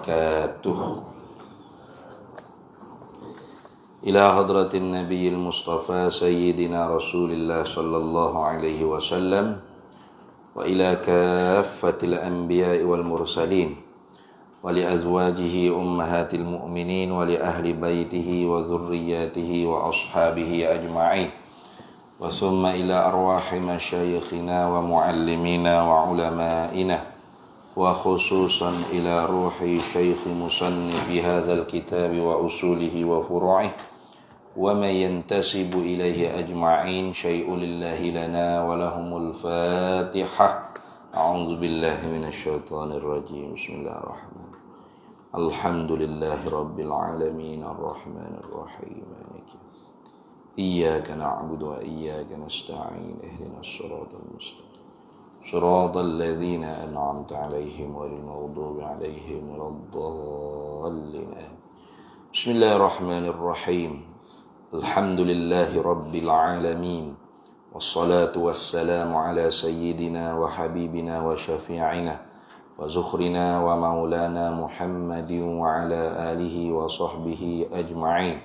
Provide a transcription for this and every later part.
وبركاته. إلى حضرة النبي المصطفى سيدنا رسول الله صلى الله عليه وسلم وإلى كافة الأنبياء والمرسلين ولأزواجه أمهات المؤمنين ولأهل بيته وذرياته وأصحابه أجمعين وثم إلى أرواح مشايخنا ومعلمينا وعلمائنا وخصوصا إلى روح شيخ مصنف هذا الكتاب وأصوله وفروعه ومن ينتسب إليه أجمعين شيء لله لنا ولهم الفاتحة. أعوذ بالله من الشيطان الرجيم. بسم الله الرحمن الرحيم. الحمد لله رب العالمين الرحمن الرحيم مالك إياك نعبد وإياك نستعين اهدنا الصراط المستقيم صراط الذين أنعمت عليهم غير المغضوب عليهم ولا الضالين. بسم الله الرحمن الرحيم. الحمد لله رب العالمين والصلاة والسلام على سيدنا وحبيبنا وشفيعنا وزخرنا ومولانا محمد وعلى آله وصحبه أجمعين.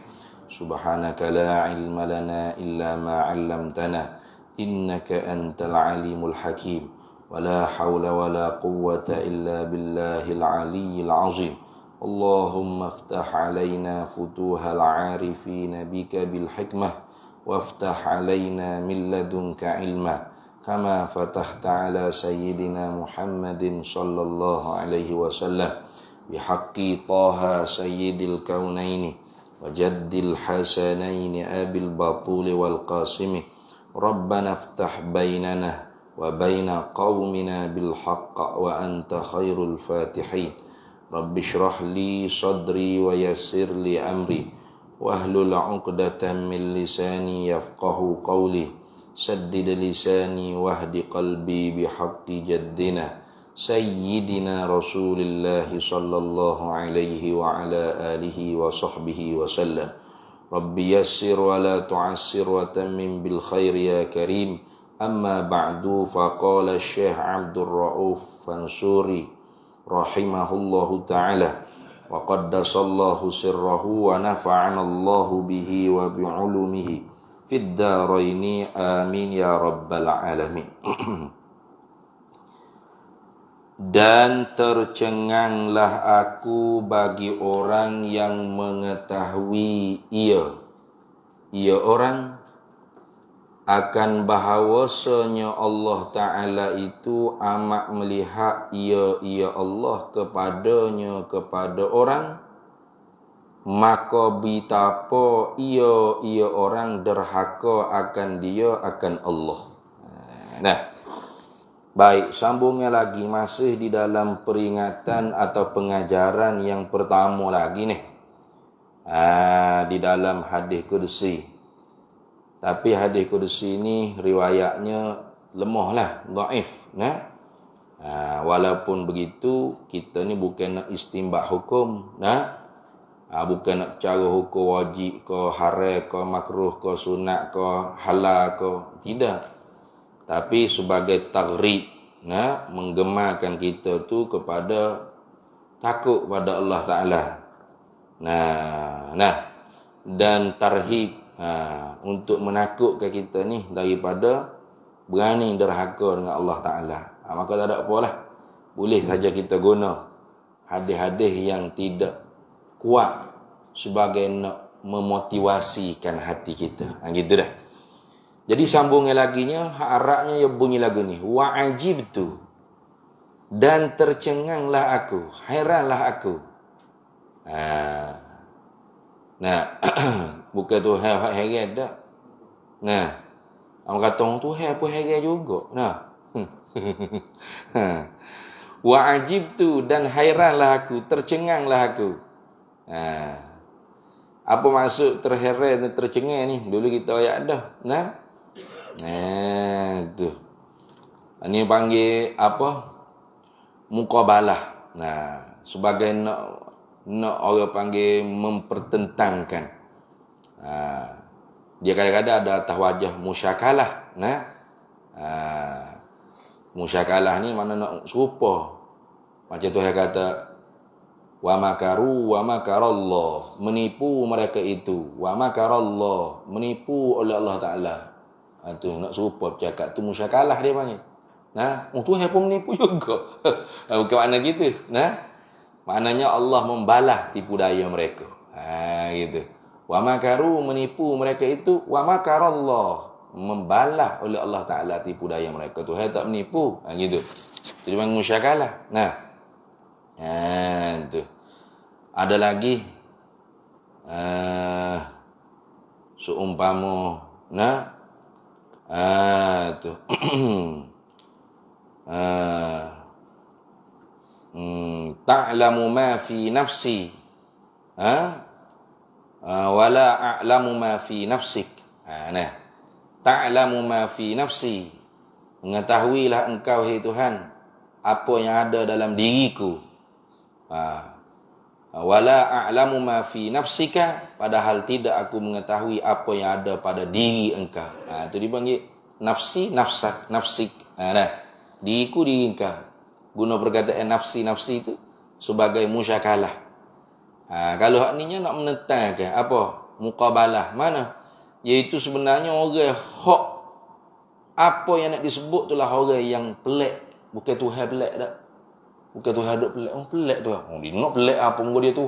سبحانك لا علم لنا إلا ما علمتنا إنك أنت العليم الحكيم ولا حول ولا قوة إلا بالله العلي العظيم. اللهم افتح علينا فتوح العارفين بك بالحكمة وافتح علينا من لدنك علما كما فتحت على سيدنا محمد صلى الله عليه وسلم بحق طه سيد الكونين وجد الحسنين أبي البطول والقاسم. ربنا افتح بيننا وبين قومنا بالحق وأنت خير الفاتحين. رب اشرح لي صدري ويسر لي أمري واحلل عقدة من لساني يفقه قولي سدد لساني واهد قلبي بحق جدنا سيدنا رسول الله صلى الله عليه وعلى آله وصحبه وسلم. رب يسر ولا تعسر وتمم بالخير يا كريم. أما بعد فقال الشيخ عبد الرؤوف فانصوري رحمه الله تعالى وقدس الله سره ونفعنا الله به وبعلومه في الدارين آمين يا رب العالمين. Dan tercenganglah aku bagi orang yang mengetahui ia orang akan bahawasanya Allah Ta'ala itu amat melihat ia Allah kepada orang, maka betapa ia orang derhaka akan dia akan Allah. Nah, baik, sambungnya lagi masih di dalam peringatan atau pengajaran yang pertama lagi nih. Di dalam hadis qudsi. Tapi hadis qudsi ini riwayatnya lemah lah, dhaif, nah. Walaupun begitu, kita ni bukan nak istinbat hukum, nah. Bukan nak cara hukum wajib ke haram ke makruh ke sunat ke halal ke, tidak. Tapi sebagai taghrib, nah, menggemarkan kita tu kepada takut pada Allah Ta'ala. Nah, dan tarhib, untuk menakutkan kita ni daripada berani derhaka dengan Allah Ta'ala. Maka tak ada apalah, boleh saja kita guna hadis-hadis yang tidak kuat sebagai nak memotivasikan hati kita. Gitu dah. Jadi sambungnya laginya, Arabnya ia bunyi lagu ni. Wa ajibtu, dan tercenganglah aku, heranlah aku. Nah, bukan tu heran dah. Nah, orang kata orang tu pun heran juga. Nah. Wa ajibtu, dan hairanlah aku, tercenganglah aku. Apa maksud terheran dan tercengang ni? Dulu kita ayat dah. Nah. Tu. Ini panggil apa? Muqabalah. Nah, sebagai nak orang panggil mempertentangkan. Dia kadang-kadang ada atas wajah musyakalah. Nah. Musyakalah ni mana nak serupa. Macam Tuhan kata, Wa makaru wa makarallah, menipu mereka itu. Wa makarallah, menipu oleh Allah Taala. Tu nak serupa bercakap tu musyakalah dia panggil. Nah, Tuhan pun menipu juga. Bukan makna gitu. Nah, maknanya Allah membalas tipu daya mereka. Gitu. Wa makaru, menipu mereka itu. Wa makarallah, membalas oleh Allah Taala tipu daya mereka. Tuhan tak menipu. Gitu. Jadi panggil musyakalah. Nah, tu. Ada lagi seumpama tu ta'lamu ma fi nafsi wala a'lamu ma fi nafsik. Nah, ta'lamu ma fi nafsi, mengetahuilah engkau hai Tuhan apa yang ada dalam diriku. Wala a'lamu ma fi nafsika, padahal tidak aku mengetahui apa yang ada pada diri engkau. Itu dipanggil nafsi, nafsak, nafsik. Nah, diriku, diri engkau. Guna perkataan nafsi, nafsi itu sebagai musyakalah. Kalau hak ni nak menentangkan apa? Muqabalah. Mana? Iaitu sebenarnya orang hak apa yang nak disebut itulah orang yang pelik. Bukan Tuhan pelik tak. Bukan Tuhan duk pelik. Pelik tu. Dia nak pelik apa muka dia tu.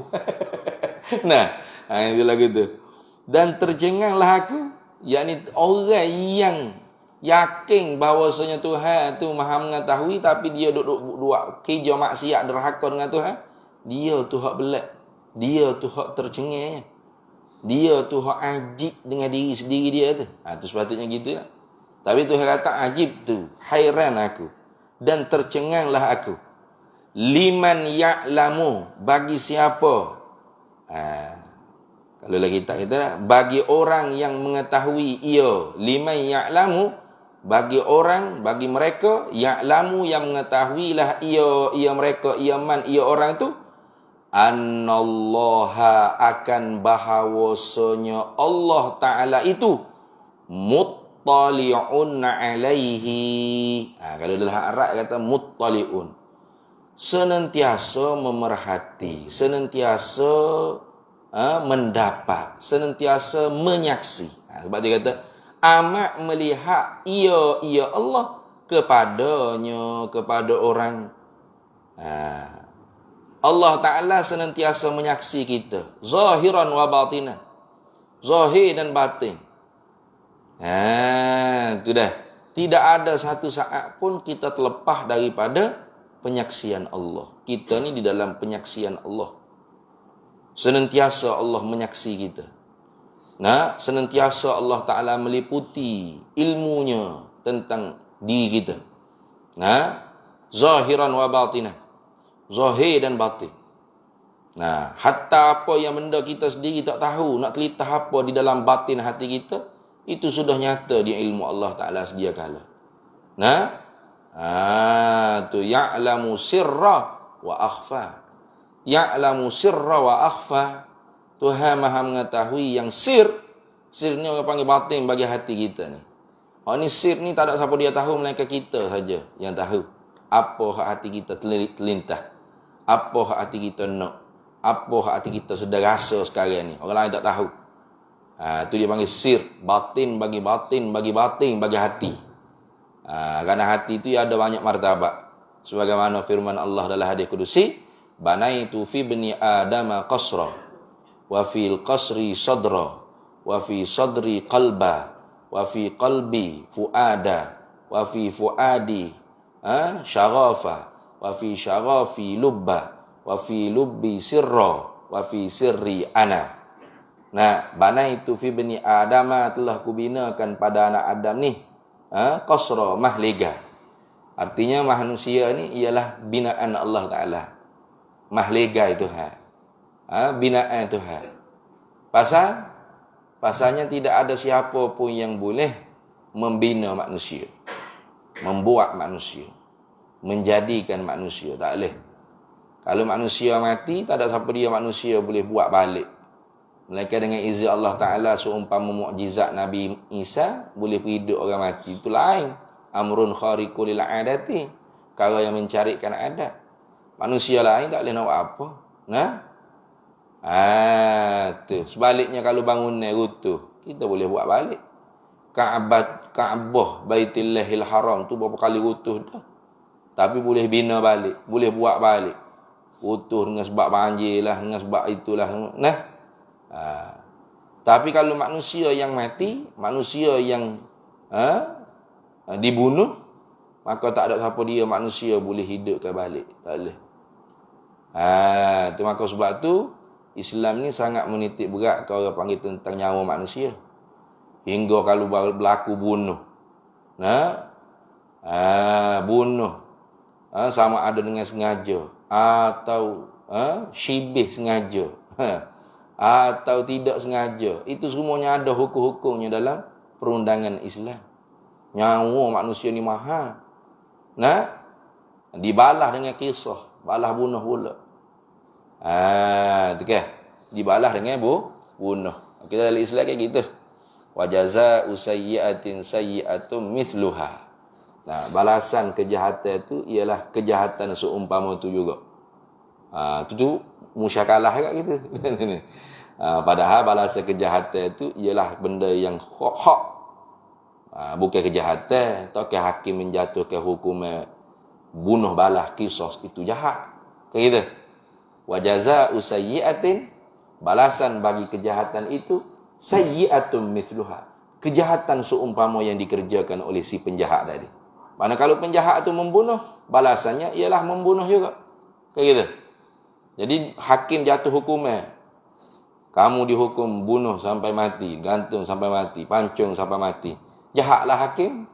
Nah, itulah gitu. Dan terjenganglah aku, yakni orang yang yakin bahawasanya Tuhan tu Maha mengetahui, tapi dia duk buat kerja maksiat derhaka dengan Tuhan. Dia tu hak pelik. Dia tu hak tercengang. Dia tu hak ajib dengan diri sendiri dia tu. Tu sepatutnya gitulah. Tapi Tuhan kata ajib tu, hairan aku dan tercenganglah aku. Liman ya'lamu, bagi siapa? Kalau lagi tak kita, bagi orang yang mengetahui ia. Liman ya'lamu, bagi orang, bagi mereka, ya'lamu yang mengetahuilah ia mereka, ia man, ia orang tu, annallaha, akan bahawasanya Allah Ta'ala itu muttali'un alaihi. Kalau dalam Arab kata muttali'un, senantiasa memerhati, senantiasa mendapat, senantiasa menyaksi. Sebab dia kata amat melihat ia Allah kepadanya, kepada orang. Allah Ta'ala senantiasa menyaksi kita, zahiran wa batinan, zahir dan batin. Itu dah. Tidak ada satu saat pun kita terlepas daripada penyaksian Allah. Kita ni di dalam penyaksian Allah. Senantiasa Allah menyaksi kita. Senantiasa Allah Ta'ala meliputi ilmunya tentang diri kita. Zahiran wa batinan, zahir dan batin. Hatta apa yang benda kita sendiri tak tahu, nak telitah apa di dalam batin hati kita, itu sudah nyata di ilmu Allah Ta'ala sedia kala. Tu ya'lamu sirra wa akhfa. Ya'lamu sirra wa akhfa. Tuhan Maha mengetahui yang sir. Sir ni orang panggil batin bagi hati kita ni. Ni sir ni tak ada siapa dia tahu, melainkan kita saja yang tahu. Apa hak hati kita terlintah, apa hak hati kita nak, apa hak hati kita sedang rasa sekarang ni, orang lain tak tahu. Tu dia panggil sir. Batin bagi batin bagi batin bagi hati. Kerana hati itu ada banyak martabat. Sebagaimana firman Allah dalam hadis kudusi, banaitu fi bani adama qasra wa fil qasri sadra wa fi sadri qalba wa fi qalbi fuada wa fi fuadi syarafa wa fi syarafi lubba wa fi lubbi sirra wa fi sirri ana. Banaitu fi bani adama, telah kubinakan pada anak Adam ni qasra, mahliga. Artinya manusia ni ialah binaan Allah Ta'ala. Mahliga itu binaan Tuhan. Pasalnya tidak ada siapa pun yang boleh membina manusia, membuat manusia, menjadikan manusia. Tak boleh. Kalau manusia mati, tak ada siapa dia manusia boleh buat balik. Melainkan dengan izin Allah Ta'ala, seumpama mukjizat Nabi Isa boleh hidup orang mati. Itu lain. Amrun khariqul lil adati. Perkara yang mencarikan adat. Manusia lain tak boleh nak buat apa. Nah, tu. Sebaliknya kalau bangunan runtuh, kita boleh buat balik. Kaabah Baitillahil Haram tu berapa kali runtuh dah. Tapi boleh bina balik, boleh buat balik. Runtuh dengan sebab banjir lah, dengan sebab itulah. Nah. Tapi kalau manusia yang mati, manusia yang dibunuh, maka tak ada siapa dia manusia boleh hidupkan balik. Tak boleh. Tu maka sebab tu Islam ni sangat menitik berat kalau orang panggil tentang nyawa manusia. Hingga kalau berlaku bunuh. Bunuh. Sama ada dengan sengaja atau syibih sengaja. Atau tidak sengaja. Itu semuanya ada hukum-hukumnya dalam perundangan Islam. Nyawa manusia ni mahal. Dibalas dengan kisah. Balas bunuh pula. Tu kan? Dibalas dengan bunuh. Kita dalam Islam kayak gitu. Wa jazaa'u sayyi'atin sayyi'atun mithluha. Balasan kejahatan itu ialah kejahatan seumpama tu juga. Tu musyakalah kat kita. Padahal balasan kejahatan itu ialah benda yang hak. Bukan kejahatan. Tak kira hakim menjatuhkan hukuman bunuh balas kisos itu jahat. Kayak gitu. Wa jazaa'u sayyi'atin, balasan bagi kejahatan itu sayyi'atun mithluha. Kejahatan seumpama yang dikerjakan oleh si penjahat tadi. Mana kalau penjahat itu membunuh, balasannya ialah membunuh juga. Kayak gitu. Jadi hakim jatuh hukuman. Kamu dihukum bunuh sampai mati, gantung sampai mati, pancung sampai mati. Jahatlah hakim.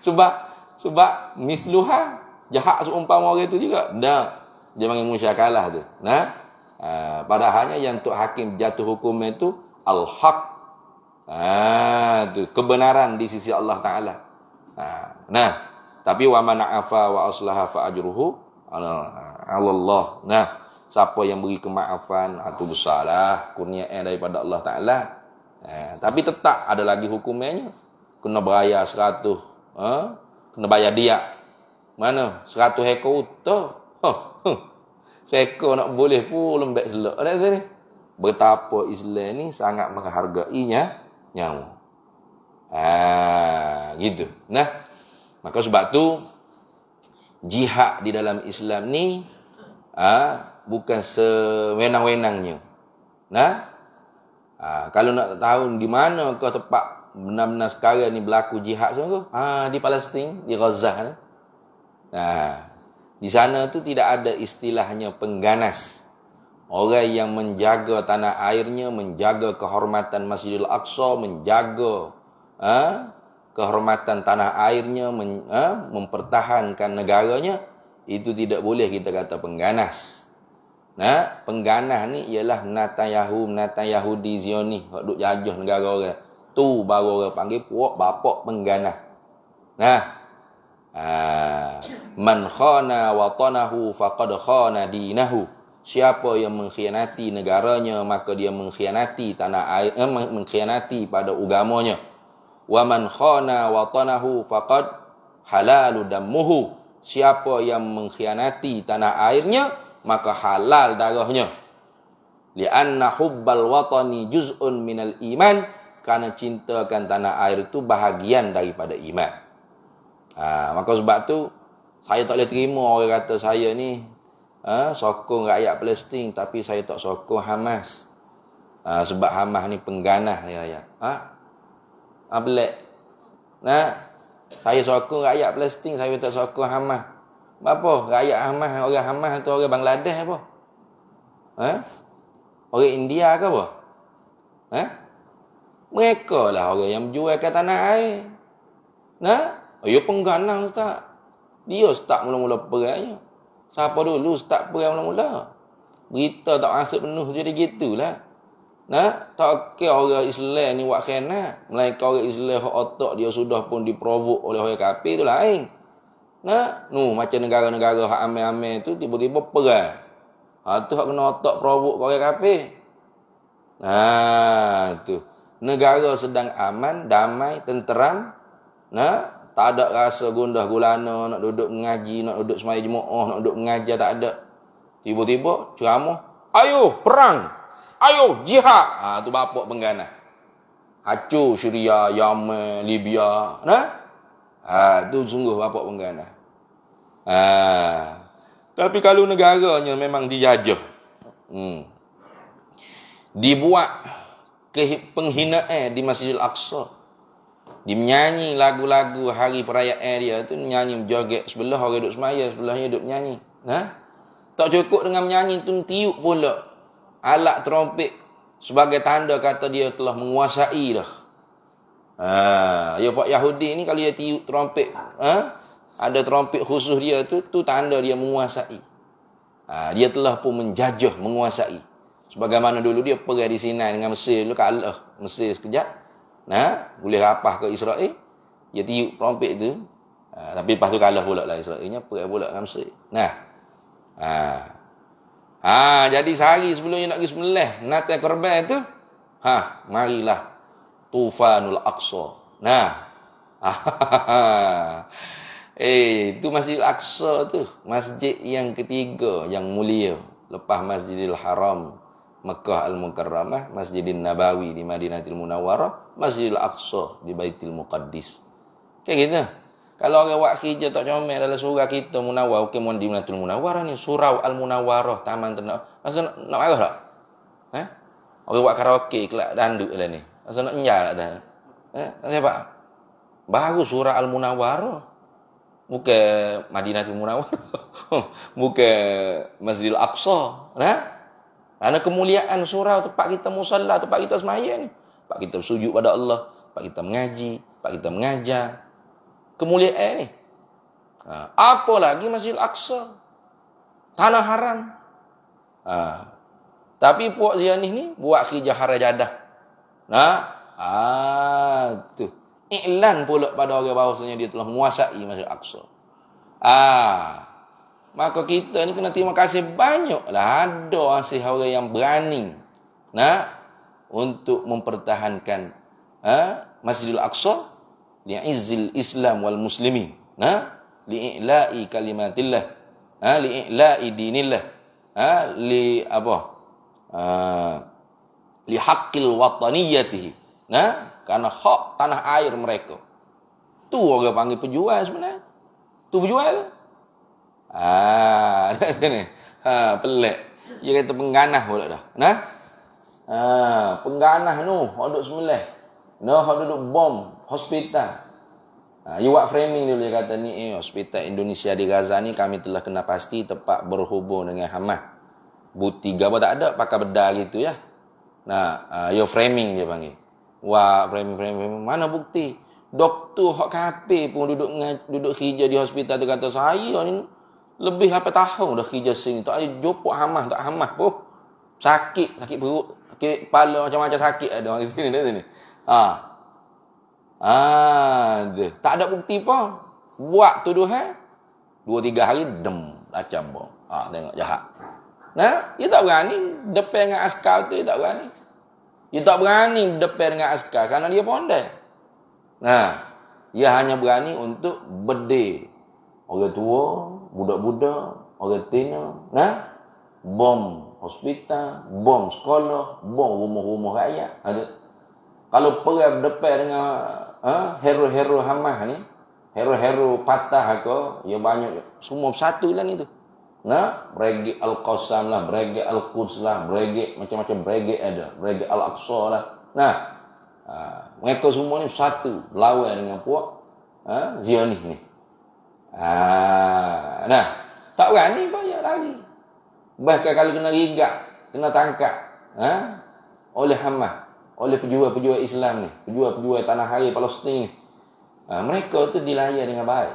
Sebab misluha, jahat seumpama orang itu juga. Dia panggil musyakalah tu. Padahalnya yang untuk hakim jatuh hukum itu al-haq. Tu kebenaran di sisi Allah Taala. Tapi wa man afa wa aslaha fa ajruhu Allah. Siapa yang beri kemaafan itu besarlah kurniaan daripada Allah Taala. Tapi tetap ada lagi hukumannya. Kena berayar 100, kena bayar dia. Mana? 100 ekor unta. Seekor nak boleh pun lembek selak. Betapa Islam ni sangat menghargainya nyawa. Gitu. Maka sebab tu jihad di dalam Islam ni bukan sewenang-wenangnya. Kalau nak tahu di mana ke tempat benar-benar sekarang ni berlaku jihad sungguh, di Palestin, di Gaza. Di sana tu tidak ada istilahnya pengganas. Orang yang menjaga tanah airnya, menjaga kehormatan Masjidil Aqsa, menjaga kehormatan tanah airnya, mempertahankan negaranya, itu tidak boleh kita kata pengganas. Pengganas ni ialah Natan Yahudi Zionis, hak duk jajah negara orang. Tu baru orang panggil puak bapak pengganas. Man khana watanahu faqad khana dinahu. Siapa yang mengkhianati negaranya, maka dia mengkhianati tanah air, mengkhianati pada agamanya. Wa man khana watanahu faqad halalu dammuhu. Siapa yang mengkhianati tanah airnya, maka halal darahnya. Li'anna hubbal watani juz'un minal iman. Karena cintakan tanah air itu bahagian daripada iman. Maka sebab tu saya tak boleh terima orang kata saya ni sokong rakyat Palestin, tapi saya tak sokong Hamas. Sebab Hamas ni pengganas ya. Pelik. Saya sokong rakyat Palestin, saya tak sokong Hamas. Apa? Rakyat Hamas, orang Hamas atau orang Bangladesh apa? Orang India ke apa? Mereka lah orang yang menjualkan tanah air. Ya pengganas ustaz. Dia start mula-mula perangnya. Siapa dulu start perang mula-mula? Berita tak masuk penuh jadi gitulah. Tak kira orang Islam ni buat khianat. Melainkan orang Islam otak dia sudah pun diprovok oleh orang kafir tu lain. Macam negara-negara hak amai-amai tu tiba-tiba perang. Tu hak kena otak provok orang kafir. Tu. Negara sedang aman, damai, tenteram. Tak ada rasa gundah gulana, nak duduk mengaji, nak duduk semaya jemaah, nak duduk mengajar, tak ada. Tiba-tiba ceramah, ayo perang, ayo jihad. Tu bapak pengganah. Hancur Syria, Yaman, Libya. Tu sungguh bapak pengganah. Tapi kalau negaranya memang dijajah. Dibuat penghinaan di Masjidil Aqsa. Dia menyanyi lagu-lagu hari perayaan dia tu, menyanyi berjoget. Sebelah orang duduk semaya, sebelahnya duduk menyanyi. Tak cukup dengan menyanyi tu, tiup pula alat trompet sebagai tanda kata dia telah menguasai dah. Ya Pak Yahudi ni kalau dia tiup trompet, ada trompet khusus dia tu tanda dia menguasai. Dia telah pun menjajah, menguasai. Sebagaimana dulu dia pergi di Sinai dengan Mesir, dulu kalah Mesir sekejap. Boleh rapah ke Israel, dia tiup trompet tu. Tapi lepas tu kalah pula lah Israelnya, pergi pula dengan Mesir. Jadi sehari sebelum dia nak pergi sembelih natal korban tu, marilah Tufanul Aqsa. Itu Masjidil Aqsa tu, masjid yang ketiga yang mulia lepas Masjidil Haram Mekah Al-Mukarramah, Masjidin Nabawi di Madinatul Munawwarah, Masjidil Aqsa di Baitul Muqaddis. Kayak gitu. Kalau orang buat kerja tak comel dalam surau kita Munawwarah, bukan Madinatul Munawwarah ni, Surau Al-Munawwarah, taman ternak. Masa nak marah tak? Orang buat karaoke kelak danduk lah ni. Masa nak menjar tak? Siapa? Baru Surau Al-Munawwarah. Bukan Madinatul Munawwarah. Bukan Masjidil Aqsa. Kerana kemuliaan surau, tempat kita musalla, tempat kita semaya ni. Tempat kita sujud pada Allah, tempat kita mengaji, tempat kita mengajar. Kemuliaan ni. Apa lagi Masjidil Aqsa? Tanah haram. Tapi puak Zionis ni buat kerja harajadah. Tu. Iklan pula pada orang bahawasanya dia telah menguasai Masjidil Aqsa. Maka kita ni kena terima kasih banyaklah ada masih orang yang berani untuk mempertahankan Masjidil Aqsa li'izzil Islam wal muslimin, li'i'la'i kalimatillah, li'i'la'i dinillah, li haqqil wataniyatihi, karena hak tanah air mereka. Tu orang panggil pejuang sebenarnya. Tu pejuang tu. Ni. Pelik. Dia kata pengganah pula dah. Pengganah nu, hok duk sembelih. Hok duduk bom hospital. You buat framing dulu, dia kata ni hospital Indonesia di Gaza ni kami telah kena pasti tempat berhubung dengan Hamas. Bukti apa tak ada, pakai bedah gitu ya. You framing dia panggil. Wah, framing. Mana bukti? Doktor hok kafir pun duduk kerja di hospital tu kata saya ni lebih apa tahun dah kerja sini. Tak ada jumpa Hamas, tak Hamas pun. Sakit perut, sakit kepala, macam-macam sakit ada orang di sini dah sini. Tak ada bukti pun. Buat tuduhan 2-3 hari dem macam bom. Tengok jahat. Dia tak berani depan dengan askar tu, dia tak berani. Dia tak berani depan dengan askar kerana dia pondek. Dia hanya berani untuk berdeh orang tua, budak-budak, orang tina, bom hospital, bom sekolah, bom rumah-rumah rakyat. Kalau perang depan dengan hero-hero Hamas ni, hero-hero patah ke, ya banyak, semua satu lah ni tu. Brigade Al-Qassam lah, Brigade Al-Quds lah, Brigade macam-macam Brigade ada, Brigade Al-Aqsa lah. Mereka semua ni satu lawan dengan puak Zionis ni. Tak berani bayar lagi. Bahkan kalau kena rigat, kena tangkap oleh Hamas, oleh pejuang-pejuang Islam ni, pejuang-pejuang tanah air Palestin ni, mereka tu dilayan dengan baik.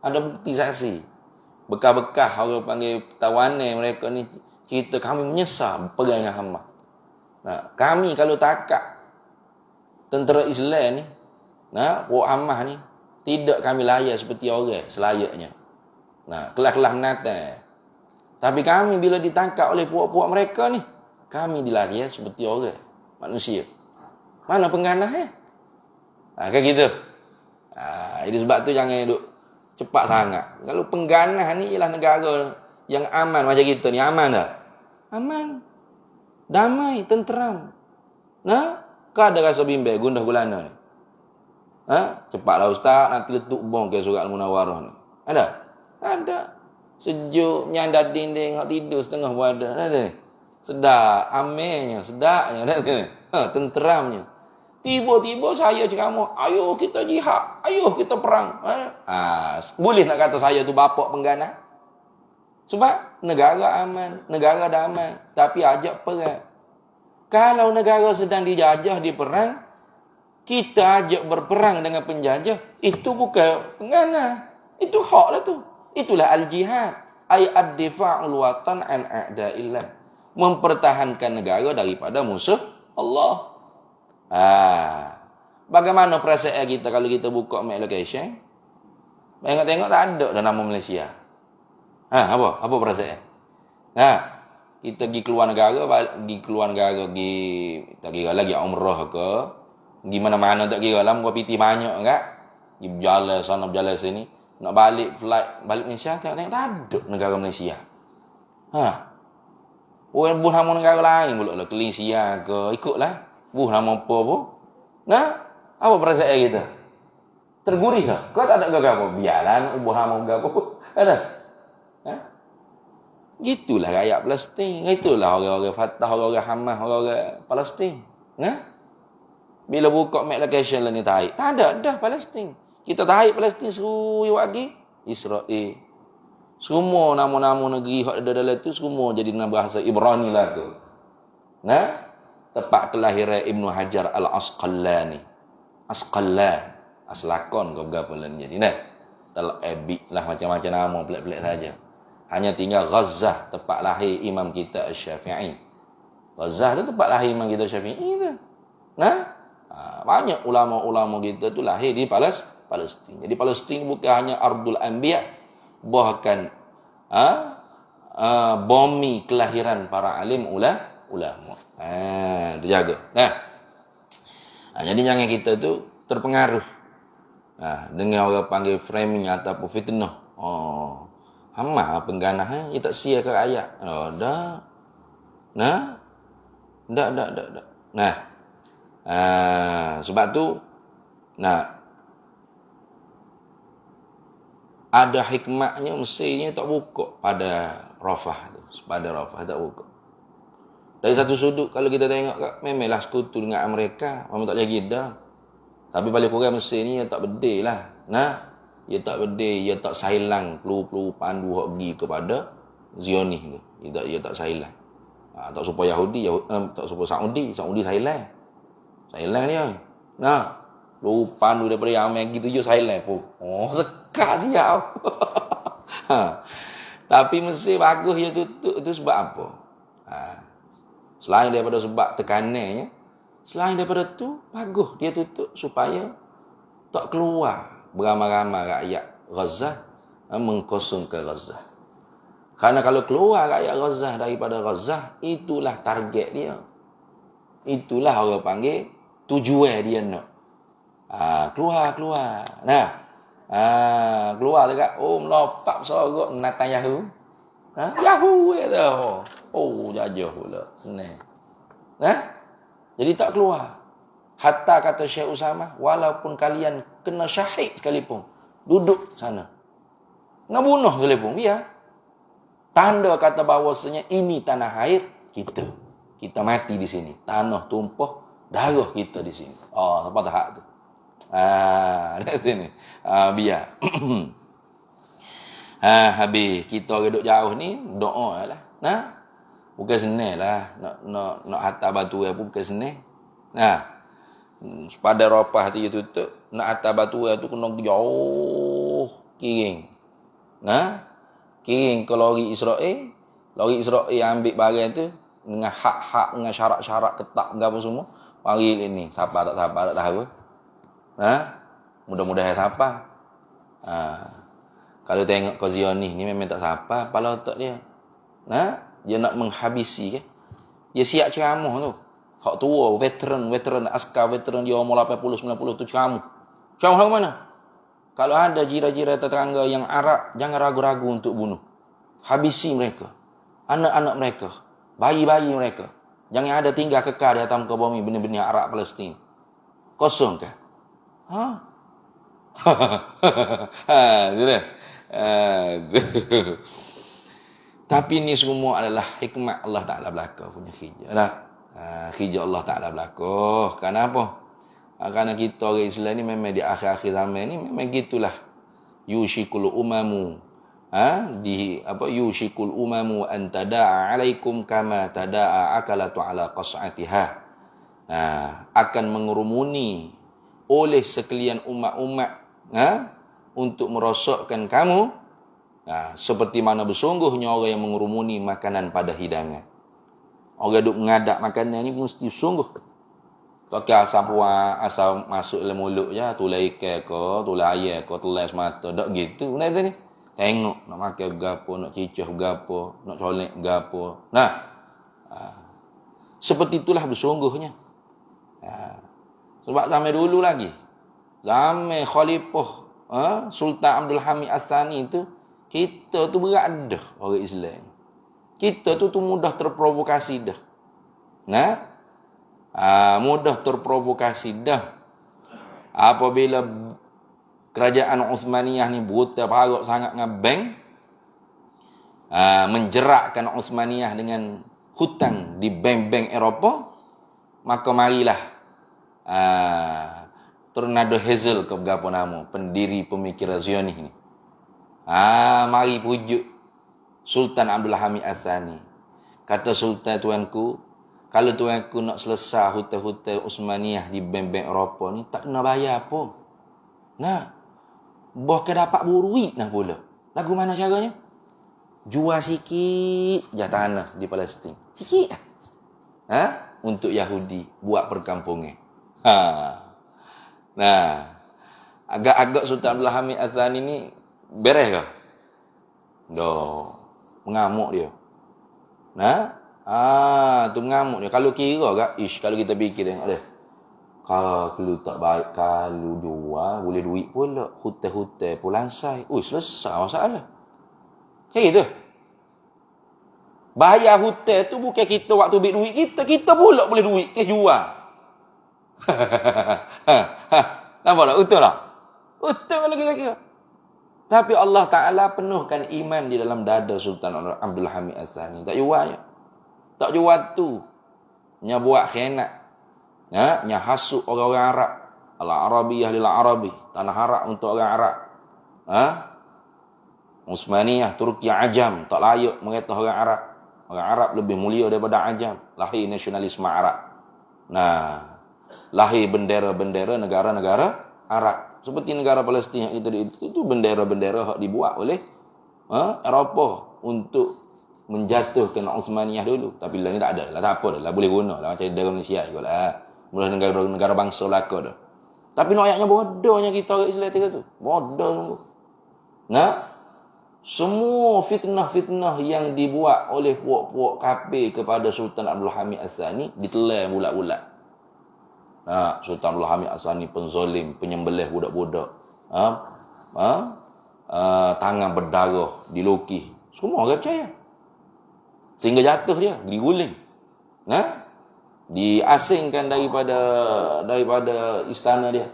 Ada bukti saksi. Bekas-bekas orang panggil tawanan mereka ni cerita kami menyesal perang dengan Hamas. Kami kalau tangkap tentera Islam ni, puak Hamas ni, tidak kami layak seperti orang selayaknya. Kelas-kelas menata. Tapi kami bila ditangkap oleh puak-puak mereka ni, kami dilayan seperti orang manusia. Mana pengganah kayak gitu. Jadi sebab tu jangan duk cepat sangat. Kalau pengganah ni ialah negara yang aman macam kita ni aman tak? Aman. Damai, tenteram. Nah, kau ada rasa bimbang gundah gulana ni. Cepatlah ustaz nanti letup bom ke surat Al-Munawarah ni. Ada? Ada. Sejuk nyandar dinding hak tidur setengah badan. Ada. Sedap, amirnya, sedapnya, tenteramnya. Tiba-tiba saya ceramah, ayo kita jihad, ayo kita perang. Boleh nak kata saya tu bapak pengganas? Sebab negara aman, negara damai, tapi ajak perang. Kalau negara sedang dijajah, diperang, kita ajak berperang dengan penjajah, itu bukan pengganas. Itu hak lah tu. Itulah al-jihad. Ay ad-difa'ul watan an a'da'illah. Mempertahankan negara daripada musuh Allah. Bagaimana perasaan kita kalau kita buka map location? Tengok-tengok tak ada dah nama Malaysia. Apa perasaan? Kita pergi keluar negara, tak kira lagi umrah ke, pergi mana-mana tak kira lah, muka piti banyak kan? Pergi berjalan sana, berjalan sini. Nak balik flight, balik Malaysia, tengok tak ada negara Malaysia. Orang buh nama negara lain pula lah, Malaysia ke, ikutlah. Buh nama apa pun. Apa perasaan kita? Tergurih ke? Kau tak ada apa-apa? Biarlah, buh nama apa pun. Ada? Gitulah rakyat Palestin. Itulah orang-orang Fatah, orang-orang Hamas, orang-orang Palestin. Bila buka map location lah ni tarik. Tak ada, dah Palestin. Kita tarik Palestin seru lagi. Israel. Semua nama-nama negeri yang ada dalam tu semua jadi dalam bahasa Ibrani lah tu. Tempat kelahiran Ibn Hajar Al-Asqalani. Aslakon kau berapa lah ni jadi. Ebik lah macam-macam nama pelik-pelik saja. Hanya tinggal Gazzah, tempat lahir imam kita Syafi'i. Gazzah tu tempat lahir imam kita Syafi'i tu. Banyak ulama-ulama kita tu lahir di Palestin. Jadi Palestin bukan hanya Ardul Anbiya, bahkan bumi kelahiran para alim ulama. Terjaga. Jadi jangan kita tu terpengaruh dengan orang panggil framing ataupun fitnah. Hamah pengganah dia tak sia ke ayat. Dah. Sebab tu ada hikmahnya mestinya tak buka pada Rafah tu. Pada Rafah tak buka. Dari satu sudut kalau kita tengok memanglah sekutu dengan Amerika, memang tak jadi dah. Tapi paling kurang mestinya tak bedil lah. Ia tak bedil, ia tak sailang perlu pandu hak pergi kepada Zionis tu. Ia tak sailang. Tak supaya Yahudi, tak supaya Saudi sailang. Sailang dia. Perlu pandu daripada yang gitu je sailang pun. Sekat siap. Tapi mesti bagus dia tutup tu sebab apa? Selain daripada sebab tekanannya, selain daripada tu bagus dia tutup supaya tak keluar beramai-ramai rakyat Gaza mengkosongkan Gaza. Karena kalau keluar rakyat Gaza daripada Gaza, itulah target dia. Itulah orang panggil tujuan dia nak. Keluar. Keluar dekat melompat sorok Netanyahu. Yahoo tu. Jajah pula. Jadi tak keluar. Hatta kata Syekh Usamah, walaupun kalian kena syahid sekalipun, duduk sana. Ngebunuh sekalipun, biar. Tanda kata bahawasanya ini tanah air kita. Kita mati di sini. Tanah tumpah, darah kita di sini. Apa tak hak tu? Di sini. Biar. Habis kita duduk jauh ni, doa lah. Bukan senang lah. Nak hantar batu pun bukan senang. Pada Rafah tu dia tutup, nak atas batu tu kena jauh kiring. Kiring ke lori Israel. Lori Israel ambil barang tu dengan hak-hak, dengan syarat-syarat ketat ke apa semua. Mari ini, siapa tak tahu. Mudah-mudahan siapa. Kalau tengok ke Zionis ni memang tak siapa kepala otak dia. Dia nak menghabisi ke. Dia siap ceramah tu. Hak tua, veteran, askar veteran dia umur 80-90 tu ceramah. Ceramah ke mana? Kalau ada jira-jira tetangga yang Arab, jangan ragu-ragu untuk bunuh. Habisi mereka. Anak-anak mereka. Bayi-bayi mereka. Jangan ada tinggal kekal di atas muka bumi benih-benih Arab Palestin. Kosong ke? Ha? Sudah. Tapi ini semua adalah hikmat Allah Ta'ala belaka punya khijah. Khijah Allah Ta'ala belaka. Kenapa? Kerana kita orang Islam ni memang di akhir-akhir zaman ni memang gitulah. Yushikul umamu. Yushikul umamu an tada'a alaikum kama tada'a akalatu ala qas'atiha. Akan mengerumuni oleh sekalian umat-umat untuk merosakkan kamu seperti mana bersungguhnya orang yang mengerumuni makanan pada hidangan. Orang duk mengadap makanan ni mesti sungguh. Tak kira asal masuk dalam mulut je, tulai ikan ke, tulai ayam ke, tulai semata, tak gitu. Benda tu ni. Tengok nak makan berapa, nak cicah berapa, nak colek berapa. Seperti itulah bersungguhnya. Sebab zaman dulu lagi, zaman Khalifah Sultan Abdul Hamid As-Sani tu, kita tu berat dah orang Islam. Kita tu mudah terprovokasi dah. Mudah terprovokasi dah. Apabila kerajaan Uthmaniyah ni buta parut sangat dengan bank, menjerakkan Uthmaniyah dengan hutang di bank-bank Eropah, maka marilah Tornado Hazel ke berapa nama pendiri pemikiran Zionis ni. Mari pujuk Sultan Abdul Hamid As-Sani. Kata Sultan, tuanku, kalau tuanku nak selesai hutang-hutang Uthmaniyah di bank-bank Eropah ni, tak kena bayar pun. Bahkan dapat duit pula. Lagu mana caranya? Jual sikit je tanah di Palestin. Sikit lah. Untuk Yahudi buat perkampungan. Agak-agak Sultan Abdul Hamid As-Sani ni beres ke? Dah. Mengamuk dia. Tu mengamuk dia. Kalau kira kalau kita fikir tengok dia. Kalau tak baik, kalau jual, boleh duit pula. Hutang-hutang pun lansai. Selesai masalah. Kayak gitu. Bayar hutang tu bukan kita waktu ambil duit kita. Kita pula boleh duit. Kita jual. Nampak tak? Betul tak? Betul kalau kita kira. Tapi Allah Ta'ala penuhkan iman di dalam dada Sultan Abdul Hamid As-Sani. Tak jual je. Tak jual tu. Nya buat khianat. Nya hasut orang-orang Arab. Al-Arabiyah lil-Arabi. Tanah Arab untuk orang Arab. Uthmaniyah, Turki, Ajam. Tak layak mereka orang Arab. Orang Arab lebih mulia daripada Ajam. Lahir nasionalisme Arab. Lahir bendera-bendera negara-negara Arab. Seperti negara Palestin yang itu bendera-bendera yang dibuat oleh Eropah untuk menjatuhkan Uthmaniyah dulu. Tapi lah ni tak ada. Tak apa dah. Boleh guna lah. Macam negara Malaysia juga lah. Mula negara bangsa belaka dah. Tapi ayatnya bodohnya kita orang Islam tu. Bodoh sungguh. Semua fitnah-fitnah yang dibuat oleh puak-puak kafir kepada Sultan Abdul Hamid As-Sani ditelan bulat-bulat. Sultan Abdul Hamid As-Sani penzolim, penyembelih budak-budak. Tangan berdarah, dilukis. Semua orang percaya. Sehingga jatuh dia, diguling. Diasingkan daripada istana dia.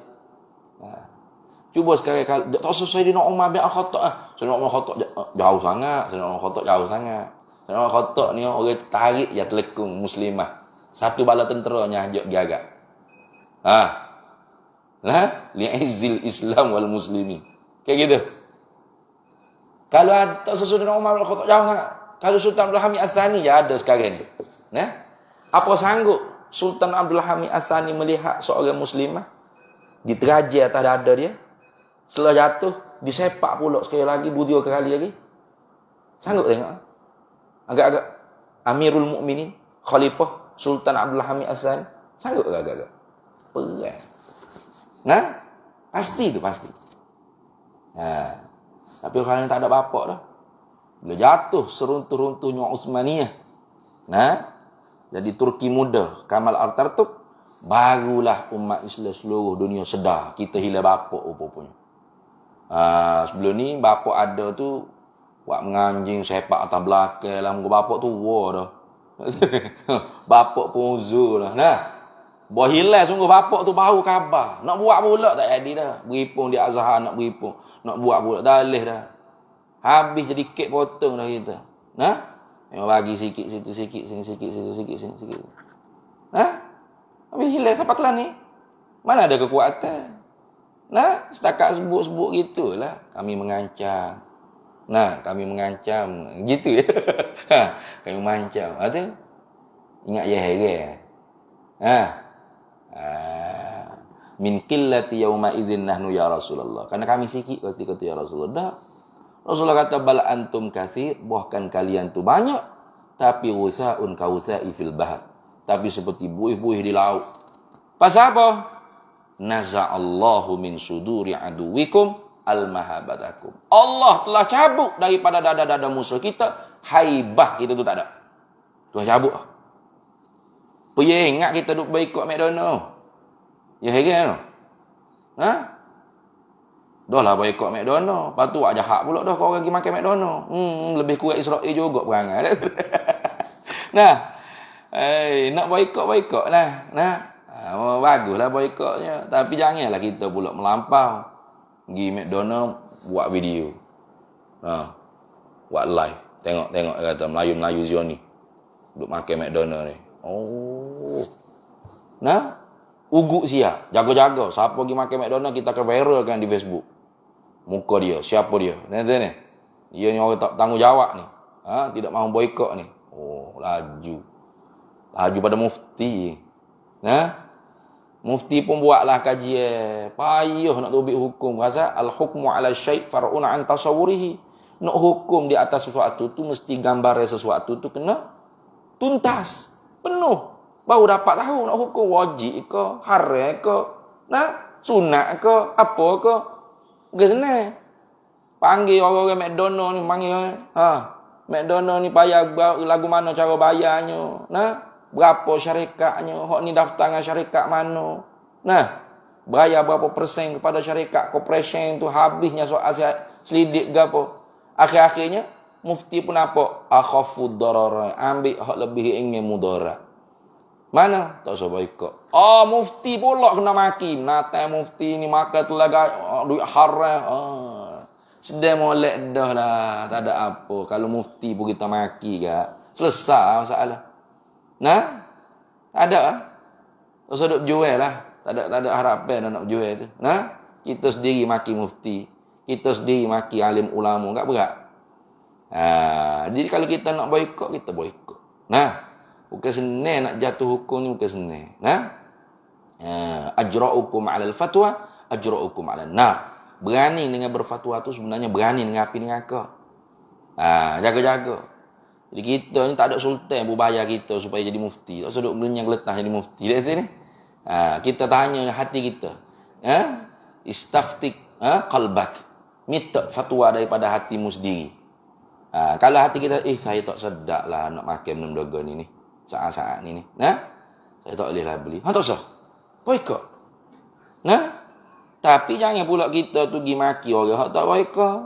Cuba sekarang tak usah Sayyidina Umar bin Al-Khattab. Sayyidina Umar Khattab jauh sangat. Sayyidina Umar Khattab jauh sangat. Sayyidina Umar Khattab ni orang tarik ya telekung muslimah. Satu bala tentera nyajak gagak. Li'izil Islam wal muslimin. Kayak gitu. Kalau ada Sayyidina Umar bin Al-Khattab jauh sangat. Kalau Sultan Abdul Hamid As-Sani ya ada sekarang ni. Apa sanggup Sultan Abdul Hamid As-Sani melihat seorang muslimah diterajai atas dada dia? Setelah jatuh, disepak pula sekali lagi, 2-3 kali lagi. Sanggup tengok. Agak-agak Amirul Mukminin, Khalifah Sultan Abdul Hamid As-Sani. Sanggup agak-agak. Peran. Pasti tu, pasti. Tapi kalau tak ada bapak dah. Bila jatuh seruntuh-runtuhnya Uthmaniyah. Jadi Turki muda, Kamal Atatürk, barulah umat Islam seluruh dunia sedar kita hilang bapak rupanya. Sebelum ni bapak ada tu Buat menganjing sepak atas belakang lah. Muka bapak tua dah. Bapak pun uzur lah. Nah. Buat hilang sungguh bapak tu baru khabar. Nak buat pula tak jadi dah. Beripung di Azhar nak beripung. Nak buat pula dalih dah. Habis jadi kek potong dah kita. Nah. Memang bagi sikit situ sikit sini sikit situ sikit sini sikit. Nah. Habis hilang sampai kelan ni. Mana ada kekuatan? Nah, setakat sebut-sebut gitulah kami mengancam. Nah, kami mengancam. Gitu ya. Kami mengancam. Ha tu. Ingat ya heran. Min qillati yauma idzin nahnu ya Rasulullah. Karena kami sikit ketika itu ya Rasulullah. Dah. Rasulullah kata bal antum katsir, bahkan kalian tu banyak, tapi wusaun kausa'i fil bahr. Tapi seperti buih-buih di laut. Pasal apa? Naza'allahu min suduri aduwikum al-mahabatakum. Allah telah cabut daripada dada-dada musuh kita, haibah kita tu tak ada. Tuhan cabut. Pergi ingat kita duk berikut McDonald. Ya heran. Ha? Dah lah berikut McDonald. Lepas tu awak jahat pula dah kau orang pergi makan McDonald. Lebih kurang Israel juga perangai. Nah. Nak boikot lah. Nah. Baguslah boikotnya. Tapi janganlah kita pula melampau. Pergi McDonald buat video. Buat live. Tengok kata Melayu-Melayu Zioni. Duk makan McDonald ni. Oh. Nah. Ugut siap. Jaga-jaga. Siapa pergi makan McDonald kita akan viralkan di Facebook. Muka dia. Siapa dia. Nanti ni. Dia ni orang tak tanggungjawab ni. Tidak mahu boikot ni. Oh. Laju pada mufti. Nah. Mufti pun buatlah kajian. Payuh nak tubik hukum. Pasal al-hukmu ala syai' far'un an tasawwurihi. Nak hukum di atas sesuatu tu mesti gambarnya sesuatu tu kena tuntas, penuh. Baru dapat tahu nak hukum wajib ke, haram ke, nah, sunat ke, apa ke. Bukan senang. Panggil orang-orang McDonald ni, panggil McDonald ni payah lagu mana cara bayarnya. Nah, berapa syarikatnya, hak ni daftar dengan syarikat mana. Nah, bayar berapa persen kepada syarikat corporation tu, habisnya soal selidik ke apa. Akhir-akhirnya mufti pun apa? Akhafud darar, ambil hak lebih ingin mudarat. Mana? Tak usah boikot. Mufti pula kena maki. Natai mufti ni makan telaga duit haram. Sedang molek dah lah, tak ada apa. Kalau mufti pun kita maki ke, selesai masalah. Nah, ada ah. Tak usah duk jual lah. Tak ada harapan nak jual tu. Nah, kita sendiri maki mufti. Kita sendiri maki alim ulama, enggak berat. Jadi kalau kita nak boikot, kita boikot. Nah, bukan senang nak jatuh hukum ni, bukan senang. Nah, ajra'ukum 'alal fatwa, ajra'ukum 'alan nar. Berani dengan berfatwa tu sebenarnya berani dengan api neraka. Jaga-jaga. Jadi kita ni tak ada sultan berbayar kita supaya jadi mufti. Tak usah duk gelenyang geletah jadi mufti. Lihat sini. Kita tanya hati kita. Istaftik qalbak. Minta fatwa daripada hatimu sendiri. Kalau hati kita, saya tak sedap lah nak makan minum dagang ni. Saat-saat ni. Saya tak boleh lah beli. Tak usah. Boikot. Tapi jangan pula kita tu pergi maki orang tak boikot.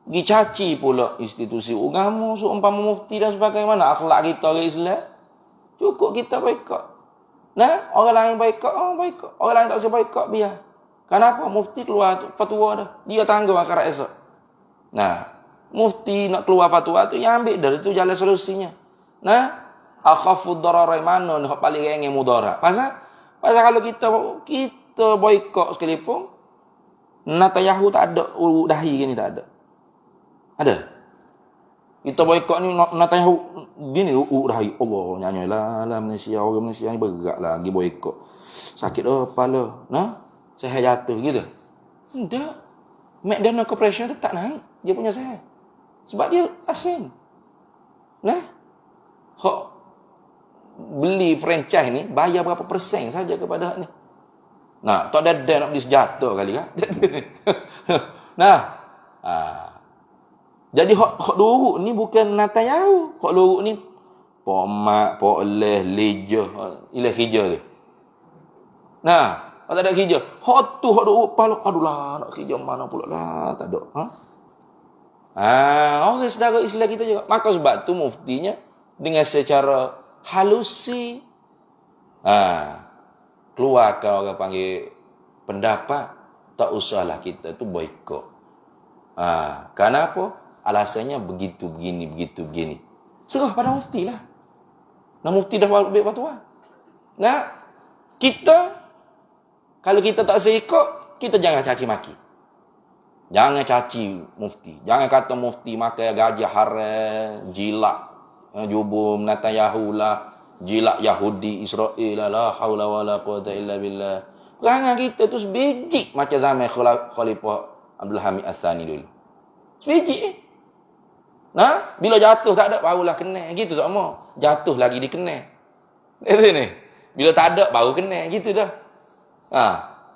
Pergi caci pula institusi agama, seumpama mufti dan sebagaimana akhlak kita orang Islam. Cukup kita boikot. Orang lain boikot, boikot. Orang lain tak usah boikot, biar. Kenapa? Mufti keluar fatwa dah. Dia tanggung akhirat esok. Mufti nak keluar fatwa tu, yang ambil dari tu jalan solusinya. Akhafud dararai mana ni paling ringan mudarat. Pasal kalau kita boikot sekalipun, Netanyahu tak ada dahi gini, tak ada. Ada. Kita boikot ni Netanyahu gini dahi. Allah nyanyilah Malaysia, orang Malaysia ni berat lah pergi boikot. Sakit kepala. Saya jatuh gitu. Tidak. McDonald Corporation tu tak naik. Dia punya saya. Sebab dia asing. Hak beli franchise ni bayar berapa persen saja kepada hak ni. Tak ada nak beli senjata kali kan. Jadi hak luruk ni bukan Netanyahu. Hak luruk ni Pak Mak, Pak Leh, Leja, ilah hijau tu. Tak ada hijau. Hak tu hak luruk pala. Aduh lah, nak hijau mana pula lah. Tak ada. Orang saudara Islam kita juga. Maka sebab tu muftinya dengan secara halusi keluarkan orang panggil pendapat, tak usahlah kita tu boikot. Kenapa? Alasannya begitu begini. Serah pada mufti lah. Nah, mufti dah ambil fatwa. Nah, kita kalau kita tak seikut, kita jangan caci maki. Jangan caci mufti. Jangan kata mufti makan gajah haram, jilat jubum Netanyahu lah, jilat Yahudi Israel la haula wala quwata illa billah. Perangai kita tu sebiji macam zaman Khalifah Abdul Hamid As-Sani dulu. Sebiji. Nah, bila jatuh tak ada barulah kena. Gitu sama. Jatuh lagi dikena. Ni. Bila tak ada baru kena. Gitu dah.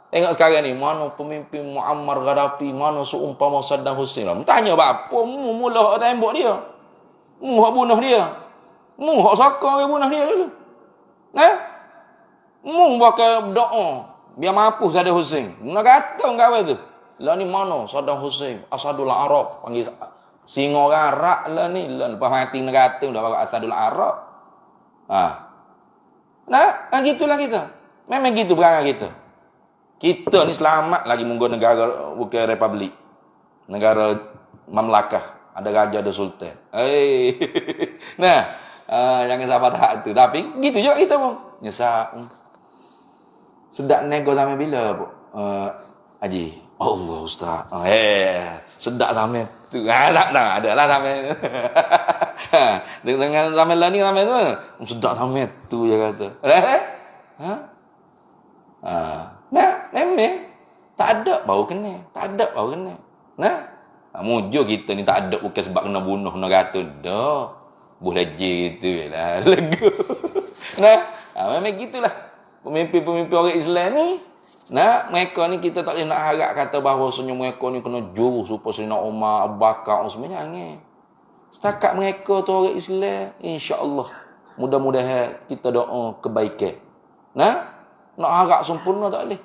Tengok sekarang ni, mana pemimpin Muammar Gaddafi, mana seumpama Saddam Hussein. Tanya apa? Mula tembok dia. Hak bunuh dia. Hak saka orang bunuh dia dulu. Pakai doa biar mampus Saddam Hussein. Nak kata kawan tu. Lah ni mana Saddam Hussein, Asadul Arab, panggil singa garak lah ni. Lepas mati nak kata dah bawa Asadul Arab. Kan gitulah kita. Memang gitu perangai kita. Kita ni selamat lagi munggu negara bukan republik. Negara mamlakah. Ada raja, ada sultan. Jangan sabar tak tu. Tapi gitu juga kita pun. Nyesal. Sedap nego sampai bila, Haji? Allah Ustaz. Sedap sampai tu. Tak ada lah sampai. Dengan sampai lah ni sampai tu. Sedap sampai tu je kata. Memang tak ada baru kena. Mujur kita ni tak ada bukan sebab kena bunuh, kena kata dah. Boleh je tu lah. Lego. Memang gitulah. Pemimpin-pemimpin orang Islam ni, mereka ni kita tak boleh nak harap kata bahawa senyum mereka ni kena juru supaya Sayyidina Umar, Abu Bakar sebenarnya jangan. Setakat mereka tu orang Islam, insya-Allah mudah-mudahan kita doa kebaikan. Nak harap sempurna tak boleh.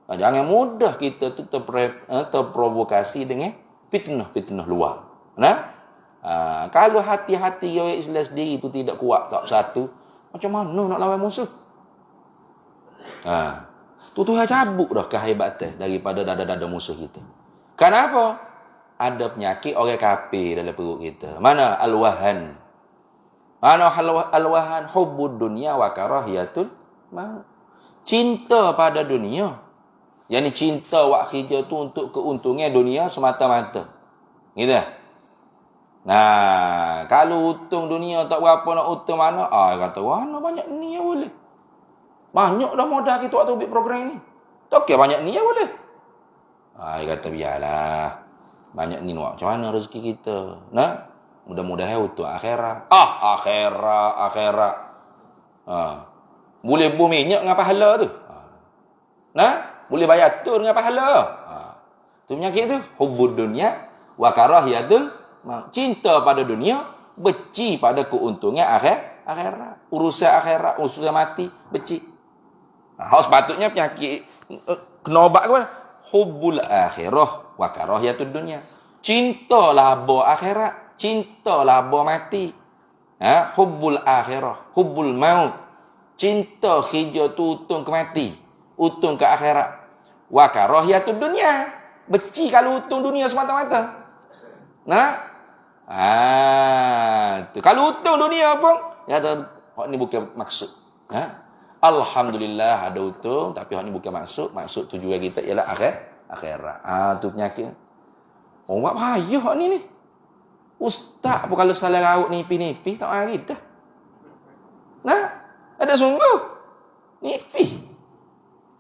Jangan mudah kita tu terprovokasi dengan fitnah luar. Kalau hati-hati orang Islam sendiri tu tidak kuat tak satu, macam mana nak lawan musuh? Tuhan cabut dah kehebatan daripada dada-dada musuh kita. Kenapa? Ada penyakit orang kafir dalam perut kita. Mana al-wahan? Mana al-wahan? Hubbud dunya wa karahiyatul maut. Cinta pada dunia. Yang ni cinta wak kerja tu untuk keuntungan dunia semata-mata. Gitu. Kalau untung dunia tak berapa nak untung mana? Kata, mana banyak ni yang boleh. Banyak dah modal kita waktu buat program ni. Tak kira banyak ni yang boleh. Dia kata, biarlah. Banyak ni nak macam mana rezeki kita. Mudah-mudahan untuk akhirat. Akhirat. Boleh buh minyak dengan pahala tu. Boleh bayar tu dengan pahala. Tu penyakit tu. Hubbud dunya wa karahiyatul maut. Cinta pada dunia, benci pada keuntungan akhirat. Urusan akhirat, urusan mati, benci. Sepatutnya penyakit kena obat ke mana? Hubbul akhirah wa karahiyatud dunya. Cinta laba akhirat, cinta laba mati. Hubbul akhirah, hubbul maut. Cinta hijau tu untung ke mati, untung ke akhirat. Wa karahiyatud dunya. Benci kalau untung dunia semata-mata. Kalau untung dunia pun, hak ni bukan maksud. Alhamdulillah ada untung, tapi hak ni bukan maksud. Maksud tujuan kita ialah akhirat. Tu penyakit. Buat bahaya hak ni. Ustaz pun kalau salah raut nipi-nipi tak mari dah. Ada sungguh. Nipi.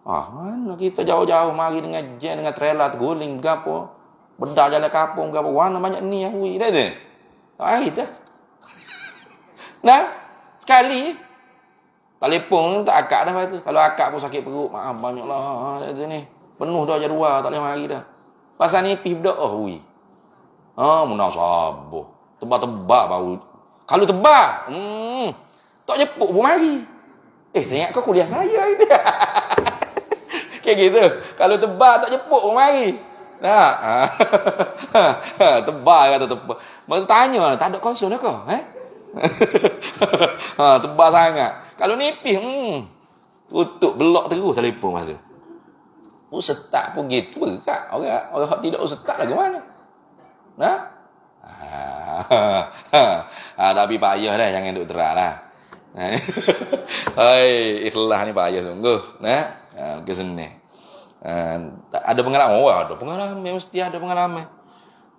Mana kita jauh-jauh mari dengan jen, dengan trailer terguling gapo. Bedah jalan kampung gapo. Mana banyak ni yang hui dah tu. Tak mari dah. Sekali telefon tak akak dah tu. Kalau akak pun sakit perut, maaf banyaklah kat sini. Penuh dah jadual, tak boleh mari dah. Pasal ni pergi berdoa hui. Munasabah. Tebak-tebak baru. Kalau tebak, tak jepuk pun mari. Tengok kau kuliah saya ni. Kayak gitu. Kalau tebak tak jepuk pun mari. Tebal kata tebal. Masa tanya, tak ada konsol dah kau? Tebal sangat. Kalau nipis, tutup belok terus telefon masa tu. Ustaz pun gitu berkat. Orang tidak ustaz lagi mana? Nah? Tapi payah dah, jangan duk terang lah. Hai, ikhlas ni payah sungguh. Nah, kesini. Ada pengalaman, ada pengalaman, mesti ada pengalaman.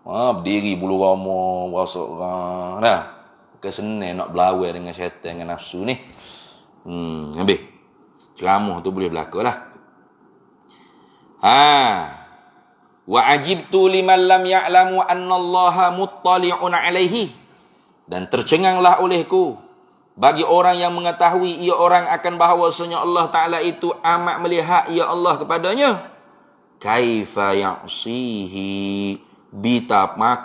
Berdiri bulu roma, berasuk. Nah, kesini nak berlawan dengan syaitan, dengan nafsu ni. Habis. Ceramah tu boleh berlaku lah. Wa ajibtu liman lam ya'lamu anna Allaha muttali'un alaihi. Dan tercenganglah olehku bagi orang yang mengetahui ia orang akan bahawasanya Allah Ta'ala itu amat melihat ia Allah kepadanya. Kaifa ya'sihi bitapa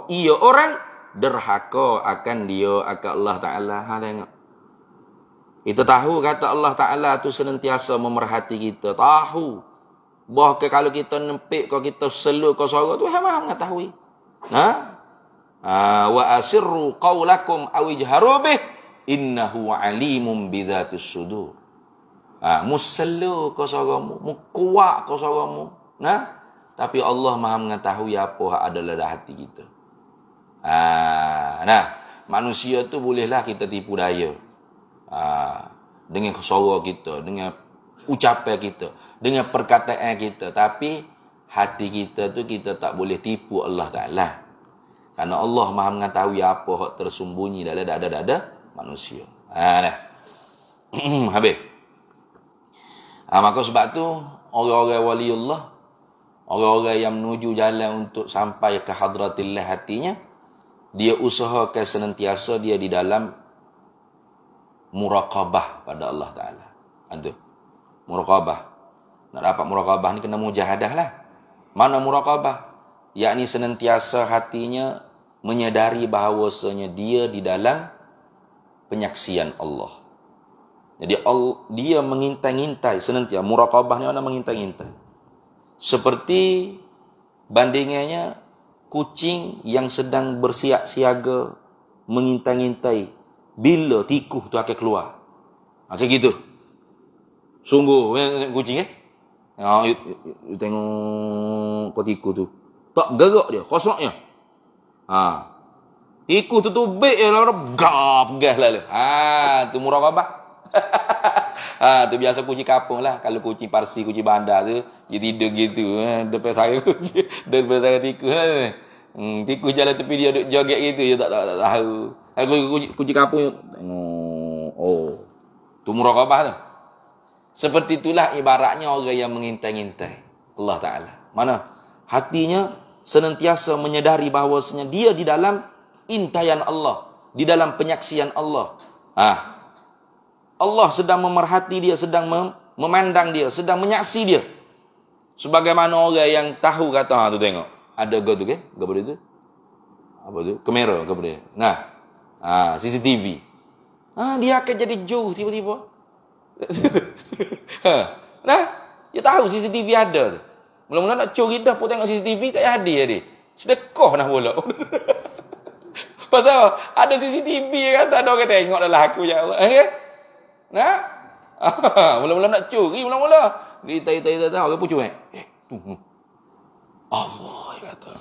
ia orang derhaka akan dia akan Allah Ta'ala. Tengok. Kita tahu kata Allah Ta'ala tu senantiasa memerhati kita. Tahu. Bahkan kalau kita nempik, kalau kita selur, kalau suara tu, maha mengetahui. Wa asirru qawlakum awijharu bih, innahu alimun bidhatis sudur. Muselu kau suaramu, mukuak kau suaramu. Tapi Allah maha mengetahui apa adalah dalam hati kita. Manusia tu bolehlah kita tipu daya. Dengan suara kita, dengan ucapan kita, dengan perkataan kita, tapi hati kita tu kita tak boleh tipu Allah Ta'ala, kerana Allah maha mengetahui apa yang tersembunyi dalam dada-dada manusia. Habis. Maka sebab tu orang-orang waliullah, orang-orang yang menuju jalan untuk sampai ke hadratillah hatinya, dia usahakan senantiasa dia di dalam muraqabah pada Allah Ta'ala. Itu. Muraqabah. Nak dapat muraqabah ni kena mujahadah lah. Mana muraqabah? Yakni senantiasa hatinya menyedari bahawasanya dia di dalam penyaksian Allah. Jadi dia mengintai-intai senantiasa. Muraqabah ni mana mengintai-intai. Seperti bandingannya kucing yang sedang bersiap siaga mengintai-intai bila tikus tu akan keluar. Kayak gitu. Sungguh kucing you tengok kau tikus tu. Tak gerak dia, kosoknya. Tikus tu tubik je lah, gas lah. Tu muraqabah. Tu biasa kucing kampung lah. Kalau kucing Parsi, kucing bandar tu, dia tidur gitu. Depan saya depan saya tikus lah. Tikus jalan tepi dia duduk joget gitu, dia tak tahu. Kucing kampung tengok. Tu muraqabah tu. Seperti itulah ibaratnya orang yang mengintai-intai Allah Ta'ala. Mana? Hatinya senantiasa menyedari bahawasanya dia di dalam intaian Allah, di dalam penyaksian Allah. Allah sedang memerhati dia, sedang memandang dia, sedang menyaksi dia. Sebagaimana orang yang tahu kata, tu tengok. Ada tu ke? Apa tu? Apa tu? Kamera ke apa? CCTV. Dia akan jadi jauh tiba-tiba. Dia tahu CCTV ada tu. Mula-mula nak curi dah pun tengok CCTV tak ada dia. Sedekah nak pula. Pasal ada CCTV kata ada orang tengok dalam aku ya Allah. Mula-mula nak curi mula-mula. Kita orang pun cuek. Allah kata.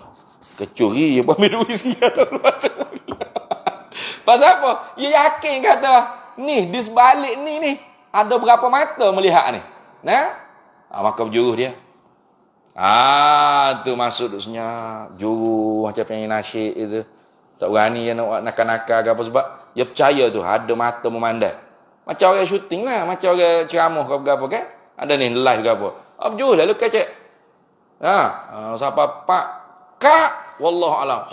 Kecuri dia pun ambil duit sikit atau pasal apa? Dia yakin kata, ni di sebalik ni ada berapa mata melihat ni. Maka berjuruh dia. Tu masuk duk senyap. Juruh macam penyanyi nasyid itu. Tak berani dia nak nakal-nakal ke apa sebab dia percaya tu ada mata memandang. Macam orang syuting lah, macam orang ceramah ke apa kan. Ada ni live ke apa. Berjuruh lah lu kecek. Siapa pak kak wallahualam.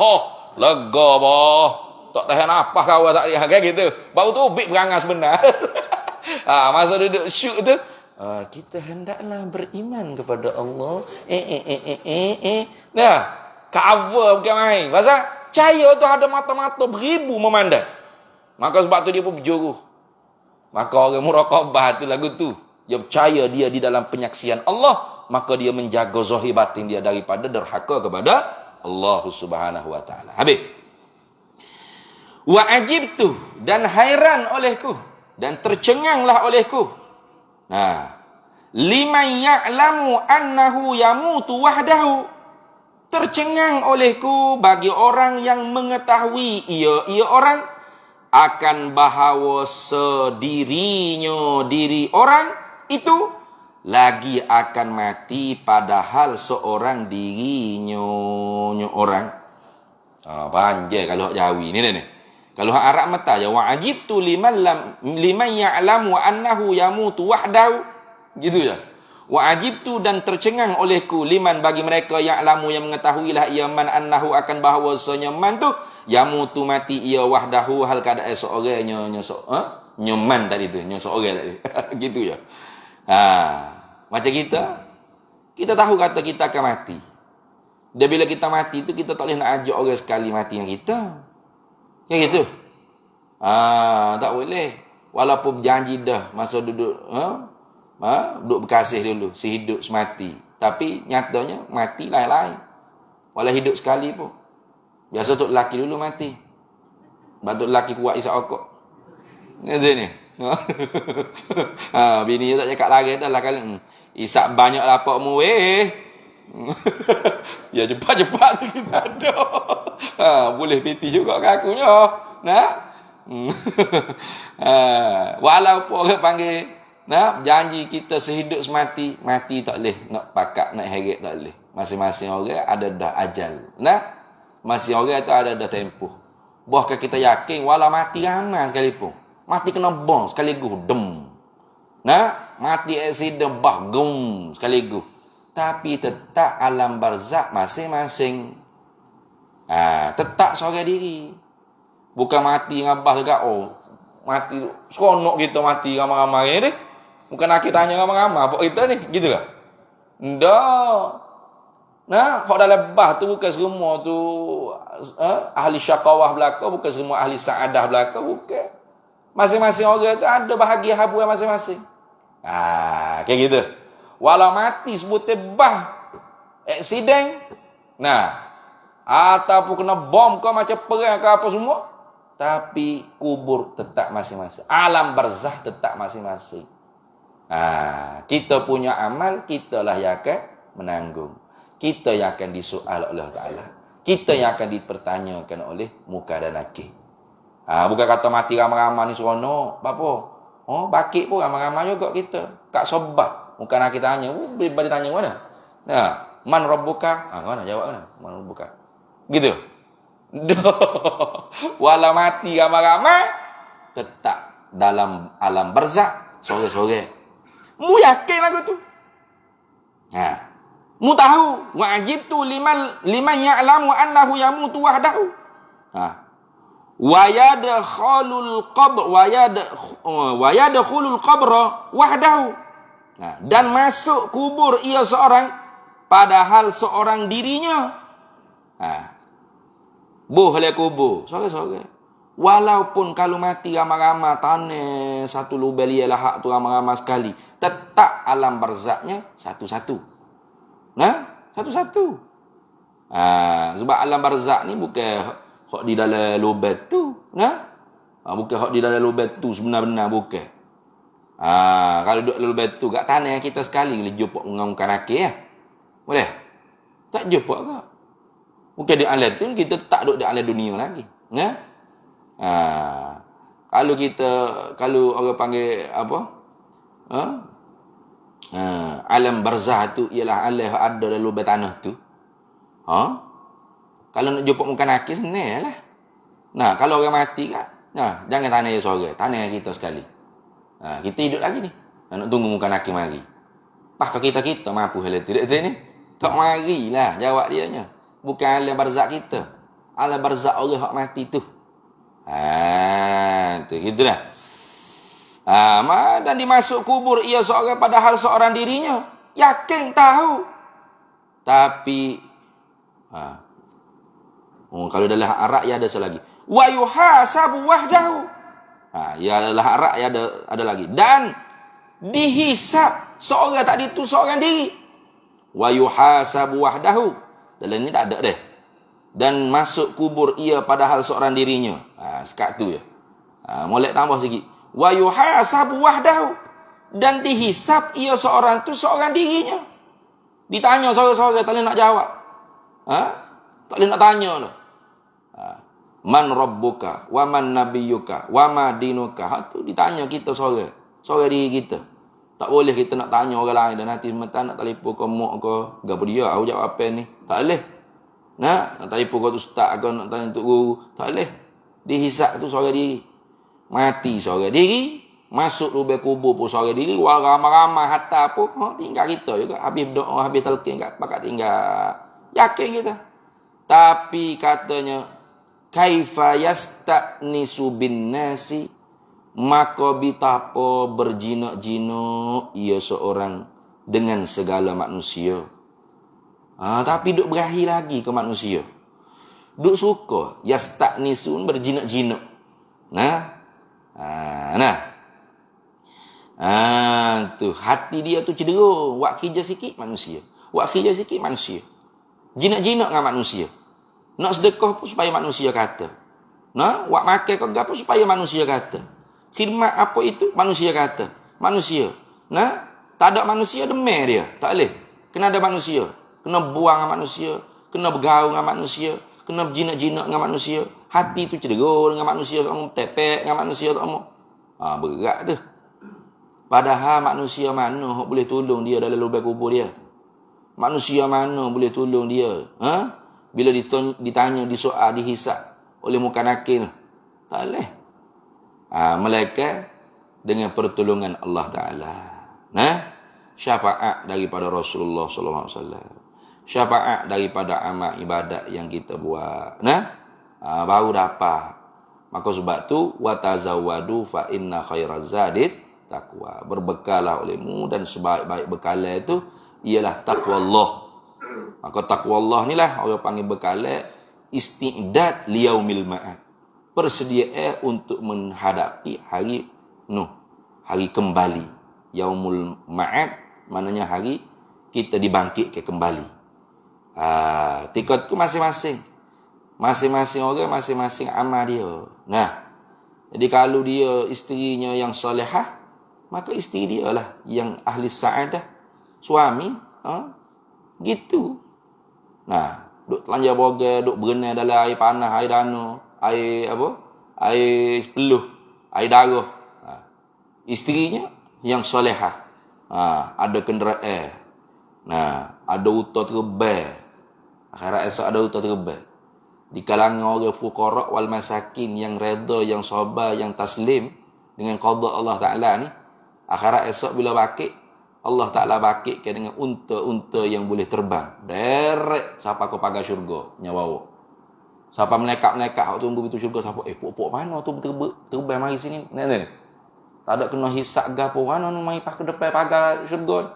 Lega bah. Tak tahan apa kawan tak lihat kan gitu. Baru tu big perangai sebenar. Masa duduk shoot tu, kita hendaklah beriman kepada Allah. Cover bukan main. Pasal cahaya tu ada mata-mata beribu memandang. Maka sebab tu dia pun berjuruh. Maka orang muraqabah tu lagu tu. Dia percaya dia di dalam penyaksian Allah. maka dia menjaga zahir batin dia daripada derhaka kepada Allah Subhanahu wa taala. Habis. Wa ajibtu, dan hairan olehku dan tercenganglah olehku. Nah, liman ya'lamu annahu yamutu wahdahu. Tercengang olehku bagi orang yang mengetahui ia orang akan bahawa sedirinya diri orang itu lagi akan mati, padahal seorang dirinya orang. Panjang kalau Jawi ni ni. Kalau Arab mata je wa ajibtu liman ya'lamu annahu yamutu wahdahu. Gitu je. Wa ajibtu, dan tercengang olehku liman bagi mereka ya'lamu yang mengetahuilah ia man annahu akan bahawasanya man tu yamutu mati ia wahdahu hal keadaan seorang nyoman tadi tu, seorang tadi. Gitu je. Macam kita tahu kata kita akan mati. Dan bila kita mati tu kita tak boleh nak ajak orang sekali mati dengan kita. Kayak gitu. Tak boleh. Walaupun berjanji dah masa duduk duduk berkasih dulu, sehidup semati. Tapi nyatanya mati lain-lain. Walau hidup sekali pun. Biasa tok lelaki dulu mati. Batuk lelaki kuat isap okok. Gitu ni. Bini tak cakap lagi dah lah kali. Isap banyak lapakmu weh. Ya cepat-cepat tu kita ada. Boleh piti juga ke akunya. Nah. Walaupun orang panggil janji kita sehidup semati, mati tak boleh nak pakat, nak heret tak boleh. Masing-masing orang ada dah ajal. Masing orang tu ada dah tempoh. Bahkan kita yakin walau mati ramai sekalipun, mati kena bom sekaligus dem. Mati accident gum sekaligus. Tapi tetap alam barzak masing-masing. Tetap seorang diri. Bukan mati ngabah dekat mati seronok kita mati ramai-ramai ni. Bukan nak kita tanya ramai-ramai apa kita ni, gitu ke? Ndak. Hak dalam bah tu bukan semua tu ahli syaqawah belaka, bukan semua ahli saadah belaka, bukan. Masing-masing orang tu ada bahagia habuan masing-masing. Kayak gitu. Walau mati sebut bah aksiden. Ataupun kena bom ke macam perang ke apa semua, tapi kubur tetap masing-masing. Alam barzah tetap masing-masing. Kita punya amal, kitalah yang akan menanggung. Kita yang akan disoal oleh Allah Ta'ala. Kita yang akan dipertanyakan oleh muka dan nakir. Bukan kata mati ramai-ramai ni seronok. Apa? Bakit pun ramai-ramai juga kita. Kak sobat. Muka nakir tanya. Bila tanya mana? Man rabbuka? Mana jawab mana? Man rabbuka? Gitu. Walau mati ramai-ramai, tetap dalam alam barzak sore-sore. Mu yakin aku tu. Mu tahu, wa ajibtu liman ya'lamu annahu yamutu wahdahu. Wa yadkhulul qabr wa yadkhulul qabra wahdahu. Dan masuk kubur ia seorang, padahal seorang dirinya. Boleh kubur sore-sore. Walaupun kalau mati ramai-ramai tanah satu lubang ialah hak tu ramai-ramai sekali, tetap alam barzaknya satu-satu. Satu-satu. Sebab alam barzak ni bukan hak di dalam lubang tu, bukan hak di dalam lubang tu sebenar-benar bukan. Kalau duduk lubang tu kat tanah kita sekali boleh jumpa dengan nakir boleh? Tak jumpa ke? Bukan di alam tu kita tak duduk di alam dunia lagi. Kalau orang panggil apa? Alam barzah tu ialah alam ada dalam lubang tanah tu. Kalau nak jumpa muka nakir senang lah. Kalau orang mati kan, jangan tanah dia seorang, tanah kita sekali. Kita hidup lagi ni. Nak tunggu muka nakir mari. Pakar kita mampu hal itu ni. Tak marilah jawab dia nya. Bukan alam barzak kita. Alam barzak orang hak mati tu. Tu gitulah. Dan dimasuk kubur ia seorang padahal seorang dirinya. Yakin tahu. Tapi kalau dalam Arab ya ada selagi. Wa yuhasabu wahdahu. Ya adalah Arab ya ada lagi. Dan dihisap seorang tadi tu seorang diri. wa yuhasabu wahdahu. Dalam ni tak ada dah. Dan masuk kubur ia padahal seorang dirinya. Sekat tu ya. Molek tambah sikit. Wa yuhasabu wahdahu. Dan dihisap ia seorang tu seorang dirinya. Ditanya seorang-seorang tak boleh nak jawab. Tak boleh nak tanya lah. Man rabbuka wa man nabiyyuka wa ma dinuka. Tu ditanya kita seorang. Seorang diri kita. Tak boleh kita nak tanya orang lain dan nanti sementara nak telefon ke mak ke gapo dia, aku jawab apa ni? Tak boleh. Nak telefon ke ustaz ke nak tanya untuk guru, tak boleh. Dihisap tu seorang diri. Mati seorang diri, masuk lubang kubur pun seorang diri, ramai-ramai hatta pun tinggal kita juga. Habis doa, habis talqin kat pakat tinggal. Yakin kita. Tapi katanya kaifa yasta'nisu bin nasi, maka betapa berjinak-jinak ia seorang dengan segala manusia. Tapi duk berakhir lagi ke manusia. Duk suka yasta'nisun, berjinak-jinak. Tu hati dia tu cenderung wak kerja sikit manusia. Wak kerja sikit manusia. Jinak-jinak dengan manusia. Nak sedekah pun supaya manusia kata. Wak makan ke gapo supaya manusia kata. Khidmat apa itu? Manusia kata. Manusia. Tak ada manusia, demam dia. Tak boleh. Kena ada manusia. Kena buang dengan manusia. Kena bergaul dengan manusia. Kena berjinak-jinak dengan manusia. Hati tu cederung dengan manusia. Tepek dengan manusia. Berat tu. Padahal manusia mana yang boleh tolong dia dalam lubang kubur dia? Manusia mana boleh tolong dia? Bila ditanya, disoal, dihisap oleh muka nakil. Tak boleh. Melainkan dengan pertolongan Allah Ta'ala. Syafaat daripada Rasulullah SAW. Syafaat daripada amal ibadat yang kita buat. Baru dapat. Maka sebab tu, watazawwadu fa inna khairaz zadid taqwa. Berbekalah olehmu dan sebaik-baik bekalan itu ialah takwa Allah. Maka takwa Allah ni lah orang panggil bekalan isti'dad liyaumil ma'ad. Persediaan untuk menghadapi hari hari kembali. Yaumul ma'ad maknanya hari kita dibangkitkan kembali. Tika tu masing-masing orang masing-masing amal dia. Jadi kalau dia isterinya yang solehah, maka isteri dia lah yang ahli sa'adah. Suami gitu. Duk telanjang boga, duk berenang dalam air panas, air danau, air peluh, air darah. Isterinya yang solehah. Ada kenderaan. Ada utah terbang. Akhirat esok ada utah terbang. Di kalangan orang fuqara wal masakin yang reda, yang sabar, yang taslim dengan qada Allah Ta'ala ni, akhirat esok bila bakit, Allah Ta'ala bakitkan dengan unta-unta yang boleh terbang. Derek siapa kau pagar syurga, nyawa. Siapa melekat-melekat, hak tunggu pintu syurga, siapa, pokok mana tu terbang mari sini. Tak ada kena hisap gapo mana nu mai ke depan pagar syurga.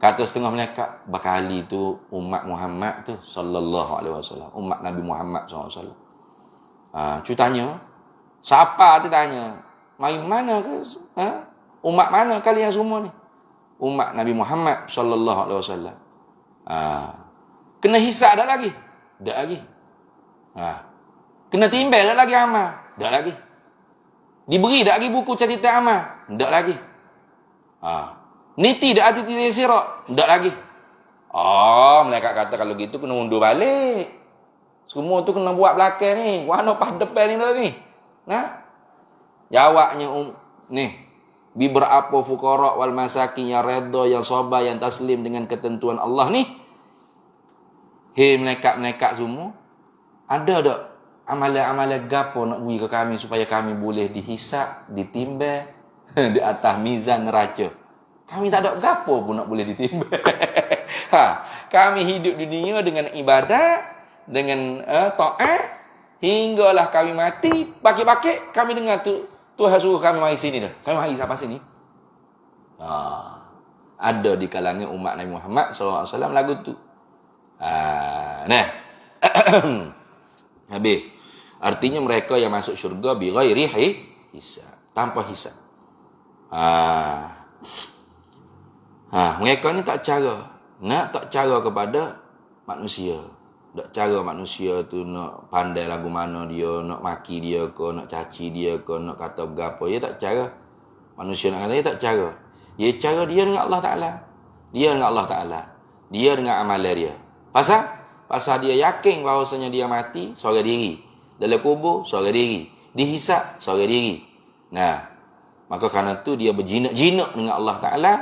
Kata setengah melekat, bakali tu umat Muhammad tu sallallahu alaihi wasallam, umat Nabi Muhammad sallallahu alaihi wasallam. Cu tanya, siapa tu tanya? Mai mana ke? Umat mana kalian semua ni? Umat Nabi Muhammad sallallahu alaihi wasallam. Kena hisap dak lagi? Dak lagi. Kena timbal dak lagi amal? Dak lagi. Diberi dak lagi buku catatan amal? Dak lagi. Niti dak hati tidak sirak? Dak lagi. Malaikat kata kalau gitu kena undur balik. Semua tu kena buat belakang ni. Wano pas depan ni dah ni. Jawabnya ni. Beberapa fuqara wal masakin yang redha, yang sabar, yang taslim dengan ketentuan Allah ni. Hei melekat-melekat semua, ada tak amalan-amalan gapo nak beri ke kami supaya kami boleh dihisap, ditimbang di atas mizan neraca? Kami tak ada gapo pun nak boleh ditimbang. Kami hidup dunia dengan ibadat, dengan taat, hinggalah kami mati, pakit-pakit kami dengar tu Tuhan suruh kami mari sini dah. Kami mari sampai sini. Ada di kalangan umat Nabi Muhammad sallallahu alaihi wasallam lagu tu. Habis. Artinya mereka yang masuk syurga bi ghairi hisab, tanpa hisab. Mereka ni tak cara. Tak cara kepada manusia. Tak cara manusia tu nak pandai lagu mana dia, nak maki dia ke, nak caci dia ke, nak kata berapa. Dia tak cara. Manusia nak kata dia tak cara. Dia cara dia dengan Allah Ta'ala. Dia dengan Allah Ta'ala. Dia dengan amalan dia. Pasal dia yakin bahawasanya dia mati seorang diri. Dalam kubur seorang diri. Dihisap seorang diri. Maka kerana tu dia berjinak-jinak dengan Allah Ta'ala.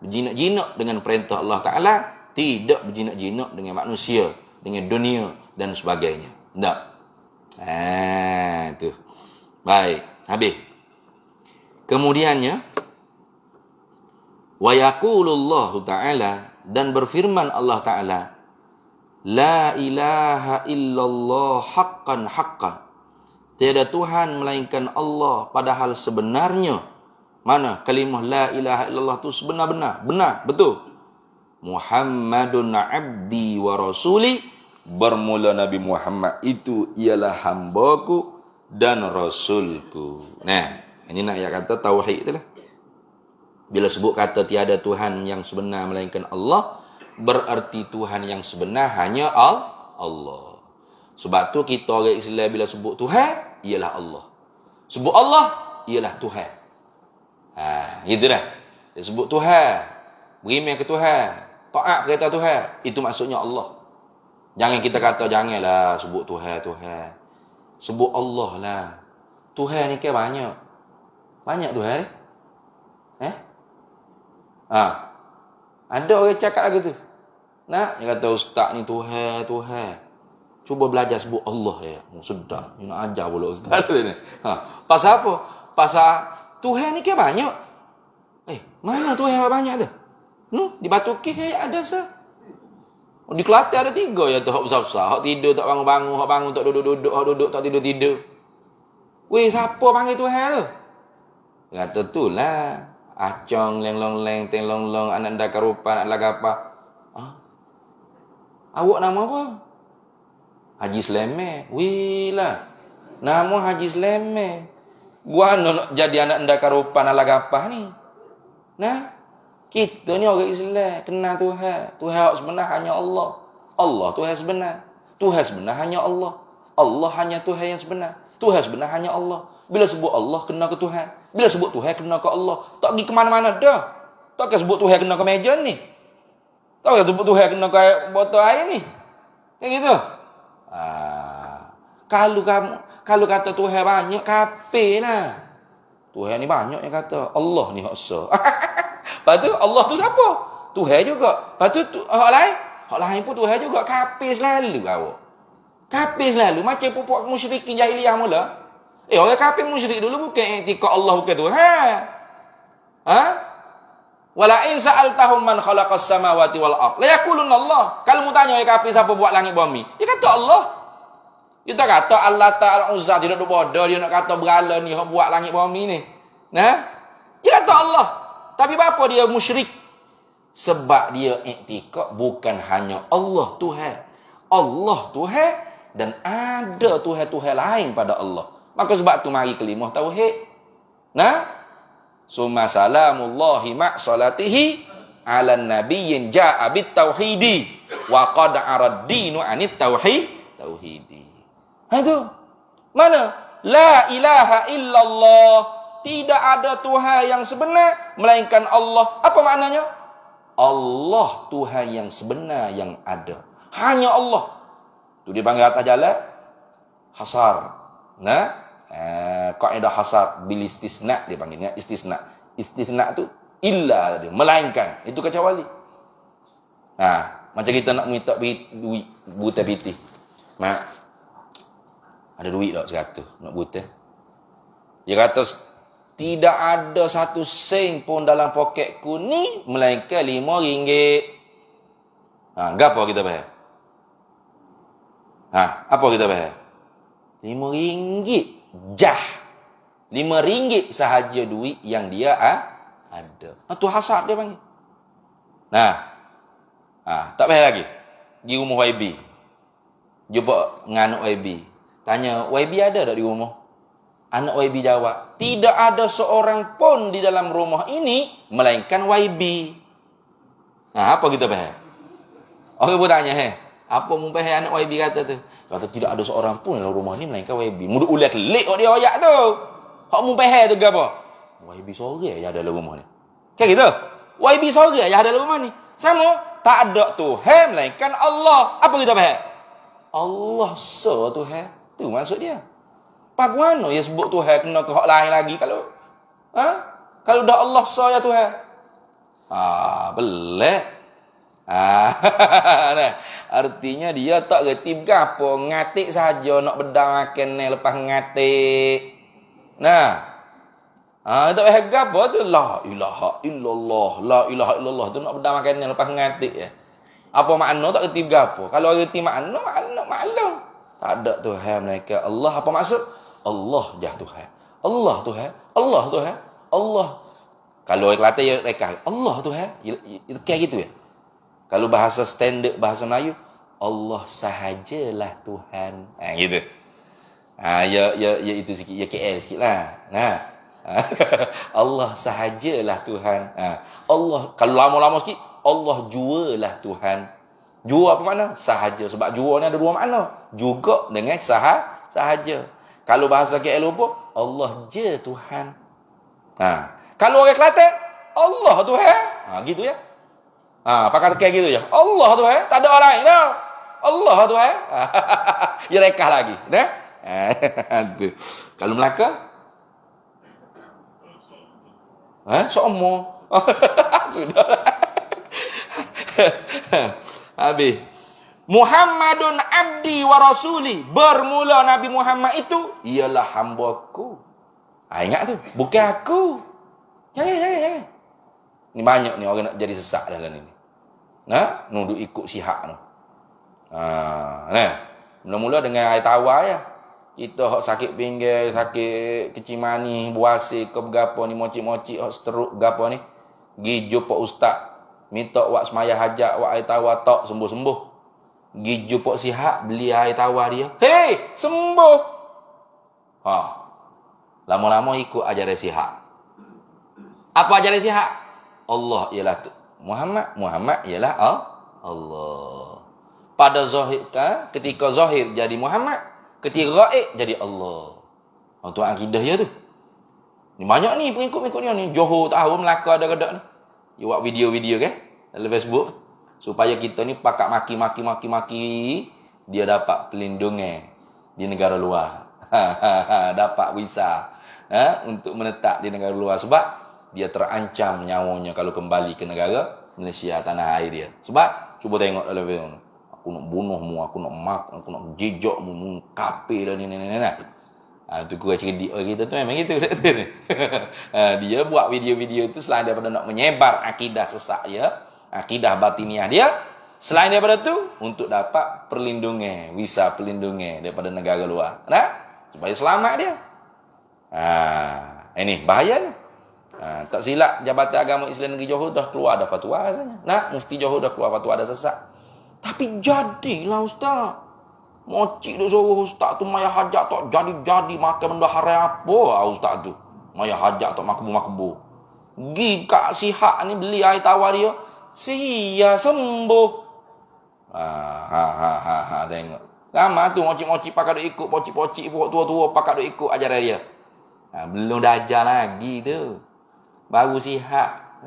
Berjinak-jinak dengan perintah Allah Ta'ala. Tidak berjinak-jinak dengan manusia, dengan dunia dan sebagainya. Tak. Tu. Baik, habis. Kemudiannya, wa yaqulullahu ta'ala, dan berfirman Allah Ta'ala, la ilaha illallah haqqan haqqan. Tiada Tuhan melainkan Allah padahal sebenarnya. Mana kalimah la ilaha illallah tu sebenar-benar. Benar, betul. Muhammadun abdi wa rasuli. Bermula Nabi Muhammad itu ialah hambaku dan rasulku. Ini nak ayat kata tauhid tu lah. Bila sebut kata tiada Tuhan yang sebenar melainkan Allah, berarti Tuhan yang sebenar hanya Allah. Sebab tu kita orang Islam bila sebut Tuhan, ialah Allah. Sebut Allah, ialah Tuhan. Gitu dah. Dia sebut Tuhan, beriman ke Tuhan, taat perintah Tuhan, itu maksudnya Allah. Jangan kita kata janganlah sebut Tuhan. Sebut Allah lah. Tuhan ni kan banyak. Banyak Tuhan. Ada orang cakap lagu tu. Dia kata ustaz ni Tuhan. Cuba belajar sebut Allah ya. Sedap. Ni nak ajar pula ustaz ni. Pasal apa? Pasal Tuhan ni kan banyak. Mana Tuhan banyak tu? Di Batu Kih ada sah. Di Kelantan ada 3 ya tu hak besar-besar. Hak tidur tak bangun-bangun, hak bangun tak duduk-duduk, hak duduk tak tidur-tidur. Weh, siapa panggil Tuhan tu? Kata tu lah. Acong, leng-long-leng, teng-long-long, anak ndaka rupa, anak lagapa. Awak nama apa? Haji Sleme. Wih lah. Nama Haji Sleme. Gua nak jadi anak ndaka rupa, anak lagapa ni. Kita ni orang Islam, kenal Tuhan. Tuhan yang sebenar hanya Allah. Allah Tuhan sebenar. Tuhan sebenar hanya Allah. Allah hanya Tuhan yang sebenar. Tuhan sebenar hanya Allah. Bila sebut Allah, kena ke Tuhan. Bila sebut Tuhan, kena ke Allah. Tak pergi ke mana-mana dah. Tak kena sebut Tuhan, kena ke meja ni. Tak kena sebut Tuhan, kena ke botol air ni. Kayak gitu. Kalau kata Tuhan banyak, kafir lah. Tuhan ni banyak yang kata. Allah ni hak sah. Lepas tu Allah tu siapa? Tuhan juga. Lepas tu hak lain pun Tuhan juga. Kafir selalu kau. Kafir selalu. Macam pupuk musyrikin jahiliyah mula. Orang kafir musyrik dulu bukan i'tikad Allah bukan Tuhan. Wala in sa'altahum man khalaqas samawati wal ard la yaquluna Allah. Kalau mu tanya orang kafir siapa buat langit bumi, dia kata Allah. Dia tak kata Allah Ta'ala Uzza, dia nak bodoh, dia nak kata berhala ni hak buat langit bumi ni. Dia kata Allah. Tapi apa dia musyrik? Sebab dia i'tikad bukan hanya Allah Tuhan. Allah Tuhan dan ada Tuhan-Tuhan lain pada Allah. Maka sebab tu mari kalimah tauhid. Summa salamullahi ma salatihi ala nabiyyin ja'a bit tauhidi wa qad arad-dinu anit tauhidi. Itu. Mana? La ilaha illallah. Tidak ada Tuhan yang sebenar melainkan Allah. Apa maknanya? Allah Tuhan yang sebenar yang ada. Hanya Allah. Tu dipanggil atas jalan hasar. Kaedah hasar bil istisna dia panggilnya istisna. Istisna tu illa dia melainkan. Itu kecuali. Macam kita nak minta duit buta piti. Mak ada duit tak 100 nak buta. Dia kata tidak ada satu sen pun dalam poketku ni melainkan RM5. Gapo kita bayar? Apa kita bayar? RM5 jah. RM5 sahaja duit yang dia ada. Tu hasad dia panggil. Tak payah lagi. Di rumah YB. Jumpa dengan anak YB. Tanya, YB ada tak di rumah? Anak YB jawab, tidak ada seorang pun di dalam rumah ini melainkan YB. Apa kita faham? Orang pun tanya, apa mu faham anak YB kata tu? Kata tidak ada seorang pun dalam rumah ni melainkan YB. Mudah ulat kelik kok dia ayat tu. Hak mu faham tu gapo? YB sorang yang ada dalam rumah ni. Kan gitu? YB sorang yang ada dalam rumah ni. Sama, tak ada Tuhan melainkan Allah. Apa kita faham? Allah Tuhan. Tu maksud dia. Pak mana ya sebut Tuhan kena ke hak lain lagi kalau kalau dah Allah ya Tuhan. Belak. Nah, artinya dia tak reti gapo, ngatik saja nak bedang makan ni lepas ngatik. Nah. Tak payah gapo tu la ilaha illallah, la ilaha illallah tu nak bedang makan ni lepas ngatik ya. Apa makna tak reti gapo? Kalau reti makna maklum. Tak ada Tuhan melainkan Allah. Apa maksud? Allah jah Tuhan. Allah Tuhan. Allah Tuhan. Allah. Kalau orang Kelantan ya reka Allah Tuhan. Itu kayak gitu ya. Kalau bahasa standard bahasa Melayu, Allah sahajalah Tuhan. Gitu. Ya itu sikit, ya KL sikitlah. Nah. Allah sahajalah Tuhan. Allah kalau lama-lama sikit, Allah jualah Tuhan. Jua apa makna? Sahaja. Sebab jua ni ada dua makna. Juga dengan sahaja. Kalau bahasa KL lupa, Allah je Tuhan. Kalau orang Kelantan, Allah Tuhan. Gitu ya. Pakai kayak gitu ya. Allah Tuhan. Tak ada orang lain tau. Allah Tuhan. Ya rekah lagi. Nah? Kalau Melaka? Semua. Sudah. Habis. Muhammadun abdi wa rasuli. Bermula Nabi Muhammad itu ialah hamba-Ku. Ingat tu, bukan aku. Ya. Ni banyak ni orang nak jadi sesat dalam ini. Nuduh ikut sihak tu. Mula-mula dengan air tawar ya. Kita hak sakit pinggir, sakit kecil manis, buasi ke gapo ni mocik-mocik hak stroke gapo ni. Gi jumpa ustaz, minta wak semaya hajat, wak air tawar tak sembuh-sembuh. Gi jumpa sihat, beli air tawar dia. Hei, sembuh. Lama-lama ikut ajaran sihat. Apa ajaran sihat? Allah ialah tu. Muhammad ialah Allah. Pada zahir ketika zahir jadi Muhammad, ketika gaib jadi Allah. Tu akidah dia tu. Ni banyak ni pengikut-pengikut dia ni. Johor tahu Melaka ada kedak ni. Dia buat video-video kan dalam Facebook supaya kita ni pakat maki, dia dapat pelindungan di negara luar. Dapat visa untuk menetap di negara luar sebab dia terancam nyawanya kalau kembali ke negara Malaysia, tanah air dia. Sebab cuba tengok dalam video ni. Aku nak bunuhmu, aku nak aku nak jejokmu, kafir dan ni. Itu gua cerdik kita tu memang gitu. Dia buat video-video itu selain daripada nak menyebar akidah sesat dia, akidah batiniah dia, selain daripada tu untuk dapat perlindungan, visa perlindungan daripada negara luar. Supaya selamat dia. Ini bahaya ni. Tak silap Jabatan Agama Islam Negeri Johor dah keluar ada fatwa rasanya. Mufti Johor dah keluar fatwa ada sesat. Tapi jadilah ustaz. Mocik dia suruh ustaz tu maya hajat tak jadi makan benda haram apa ustaz tu. Maya hajat tak makbul. Gi kat sihat ni beli air tawar dia. Sia sembuh. Tengok. Lama tu mocik-mocik pakai duk ikut pocik-pocik tua-tua pakai duk ikut ajaran dia. Belum dah ajar lagi tu. Baru sihat.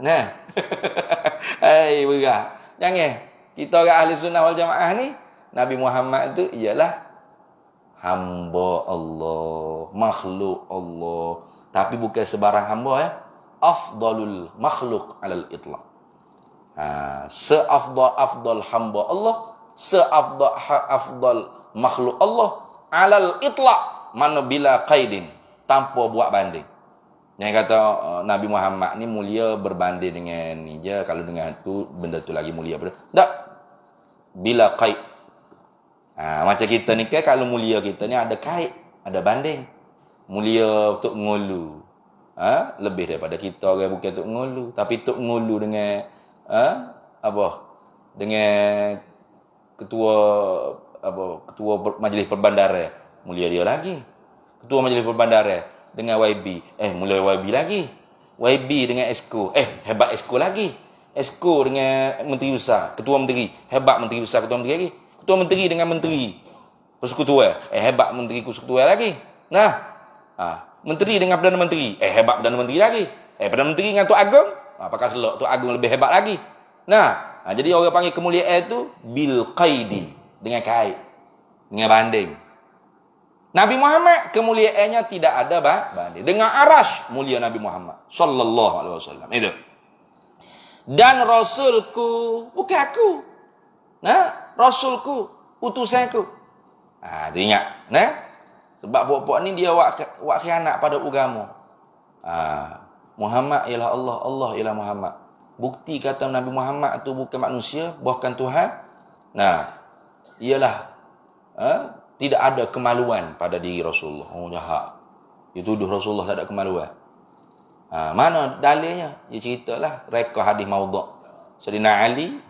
Hei berat. Jangan. Kita orang ahli sunnah wal jamaah ni, Nabi Muhammad tu ialah hamba Allah, makhluk Allah. Tapi bukan sebarang hamba ya. Afdalul makhluk alal itlaq. Seafdal hamba Allah, seafdal makhluk Allah alal itlaq, mana bila qaidin, tanpa buat banding. Yang kata Nabi Muhammad ni mulia berbanding dengan ni je, kalau dengan tu benda tu lagi mulia pada. Tak. Bila qaid. Macam kita ni kan kalau mulia kita ni ada kait, ada banding. Mulia untuk ngulu. Lebih daripada kita orang bukan untuk ngulu, tapi untuk ngulu dengan dengan ketua majlis perbandaran, mulia dia lagi. Ketua majlis perbandaran dengan YB, mulia YB lagi. YB dengan Esko, hebat Esko lagi. Esko dengan menteri besar, ketua menteri. Hebat menteri besar, ketua menteri lagi. Ketua menteri dengan menteri persekutuan. Hebat menteri persekutuan lagi. Nah, menteri dengan Perdana Menteri. Hebat Perdana Menteri lagi. Perdana Menteri dengan Tok Agong. Apakah selok Tok Agong lebih hebat lagi? Nah, jadi orang panggil kemuliaan itu bil qaidi, dengan kait, dengan banding. Nabi Muhammad kemuliaannya tidak ada banding. Dengan arash mulia Nabi Muhammad sallallahu alaihi wasallam. Itu. Dan rasulku bukan aku. Nah, rasulku, utusanku. Itu ingat, nah? Sebab buat-buat ni dia wak khianat pada agama. Muhammad ialah Allah, Allah ialah Muhammad. Bukti kata Nabi Muhammad tu bukan manusia, bahkan Tuhan. Nah, ialah tidak ada kemaluan pada diri Rasulullah. Oh, jahat. Dia tuduh Rasulullah tak ada kemaluan. Mana dalilnya? Dia ceritalah reka hadis maudhu'. Sayyidina Ali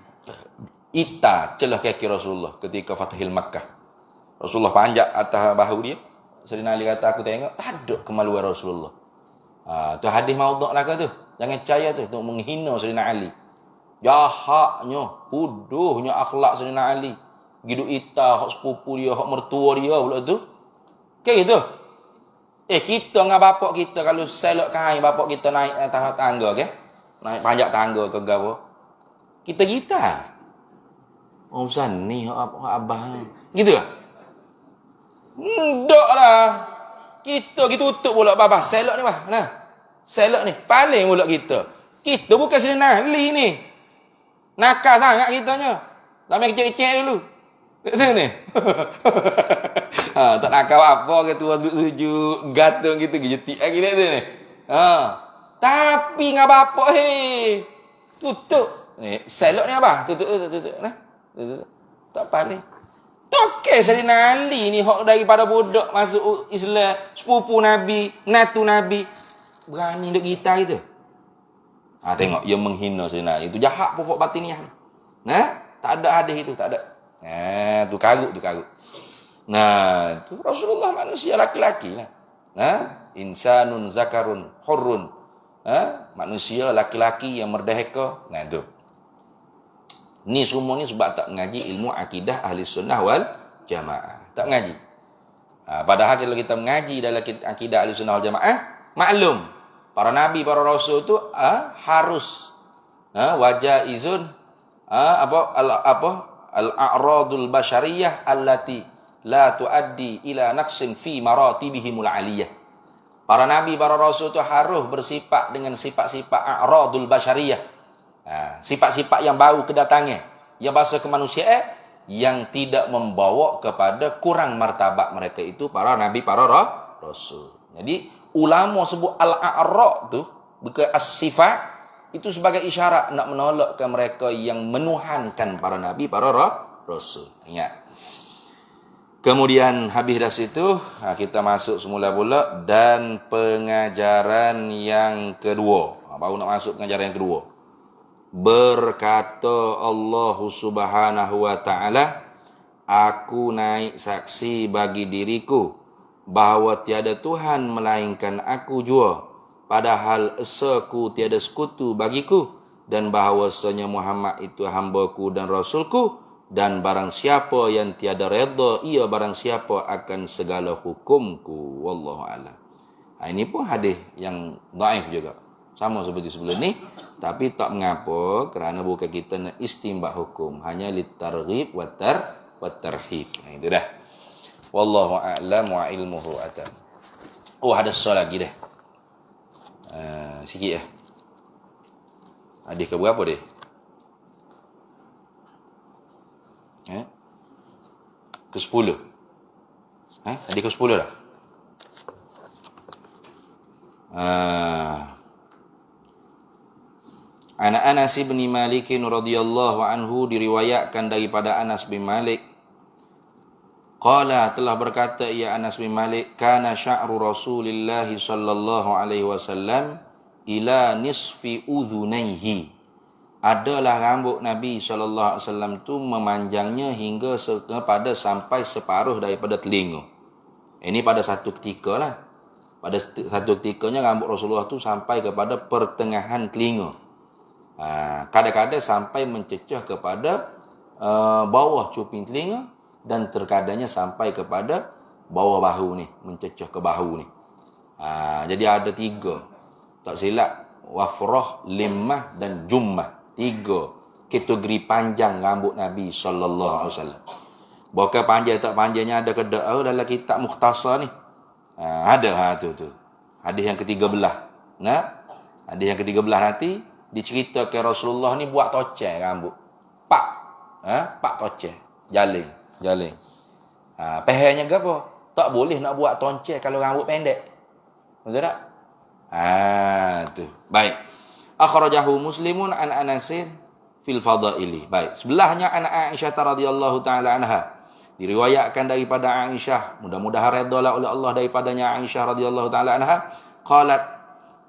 celah kaki Rasulullah ketika Fathil Makkah. Rasulullah panjat atas bahu dia. Sayyidina Ali kata, aku tengok tak ada kemaluan Rasulullah. Tu hadis maudhu' lah tu. Jangan percaya tu untuk menghina Sayyidina Ali. Jahatnya, bodohnya akhlak Sayyidina Ali. Gidu ita, hak sepupu dia, hak mertua dia pula tu. Kayak gitu. Kita dengan bapak kita kalau selok kain bapak kita naik atas tangga ke? Naik panjat tangga ke gapo? Kita. Oh, San ni abah. Gitu ke? Ndak lah. Kita tutup pula babah selok ni bah. Nah. Selok ni paling pula kita. Kita bukan Sayyidina Ali ni. Nakal sangat kitanya. Sampai kecil-kecil dulu. Betul ni. Tak nakal apa ke tua sujud gantung gitu gejetik lagi tu ni. Tapi ngah bapak tutup. Ni selok ni apa? Tutup nah. Tutup. Tak paling. Tokek Sayyidina Ali ni hak daripada budak masuk Islam, sepupu Nabi, natu Nabi. Berani duk kita gitu. Tengok dia menghina Sayyidina Ali. Itu jahat pokok batiniah. Nah, tak ada hadis itu, tak ada. Tu karut. Nah, tu Rasulullah manusia laki-laki lah. Insanun zakarun hurrun. Manusia laki-laki yang merdeka. Nah, tu. Ni semua ni sebab tak mengaji ilmu akidah ahli sunnah wal jamaah. Tak mengaji. Padahal kalau kita mengaji dalam akidah ahli sunnah wal jamaah, maklum para nabi, para rasul tu harus wajaizun al-a'radul basyariyah allati la tuaddi ila naqsin fi maratibihimul aliyah. Para nabi, para rasul tu harus bersifat dengan sifat-sifat a'radul basyariyah. Sifat-sifat yang baru kedatangan, yang bahasa kemanusiaan, yang tidak membawa kepada kurang martabat mereka itu para nabi, para rasul. Jadi ulama sebut al-a'rad tu bukan as-sifat, itu sebagai isyarat nak menolakkan mereka yang menuhankan para nabi, para rasul. Ingat. Kemudian habis dah situ, kita masuk semula pula dan pengajaran yang kedua. Baru nak masuk pengajaran yang kedua. Berkata Allah Subhanahu wa ta'ala, aku naik saksi bagi diriku bahawa tiada Tuhan melainkan aku jua, padahal esaku tiada sekutu bagiku, dan bahawasanya Muhammad itu hambaku dan rasulku, dan barang siapa yang tiada redha ia barang siapa akan segala hukumku. Wallahu a'lam. Ini pun hadis yang dhaif juga, sama seperti sebelum ni, tapi tak mengapa kerana bukan kita nak istinbat hukum, hanya litarghib wa tarhib. Itu dah. Wallahu a'lam wa ilmuhu atam. Ada soal lagi dah. Sikit hadis ke berapa dia? Ke-10. Hadis ke-10 dah. Anas bin Malik radhiyallahu anhu, diriwayatkan daripada Anas bin Malik, qala, telah berkata ia Anas bin Malik, kana sya'ru Rasulillah sallallahu alaihi wasallam ila nisfi udhunaihi, adalah rambut Nabi sallallahu alaihi wasallam tu memanjangnya hingga pada sampai separuh daripada telinga. Ini pada satu ketika lah. Pada satu ketikanya rambut Rasulullah tu sampai kepada pertengahan telinga. Kadang-kadang sampai mencecah kepada bawah cuping telinga dan terkadangnya sampai kepada bawah bahu ni, mencecah ke bahu ni. Jadi ada 3. Tak silap, wafrah, limmah dan jummah. 3 kategori panjang rambut Nabi sallallahu alaihi wasallam. Bukan panjang tak panjangnya ada dalam kitab Mukhtasar ni. Ada tu. Hadis yang ke-13. Hadis yang ke-13 nanti diceritakan Rasulullah ni buat tocel rambut. Pak tocel. Jaling. Pahalnya ke apa? Tak boleh nak buat tocel kalau rambut pendek. Betul tak? Tu. Baik. Akhrajahu Muslimun an Anasin fil Fadaili. Baik. Sebelahnya an Aisyah radhiyallahu taala anha. Diriwayatkan daripada Aisyah, mudah-mudahan redha oleh Allah daripadanya Aisyah radhiyallahu taala anha, qalat,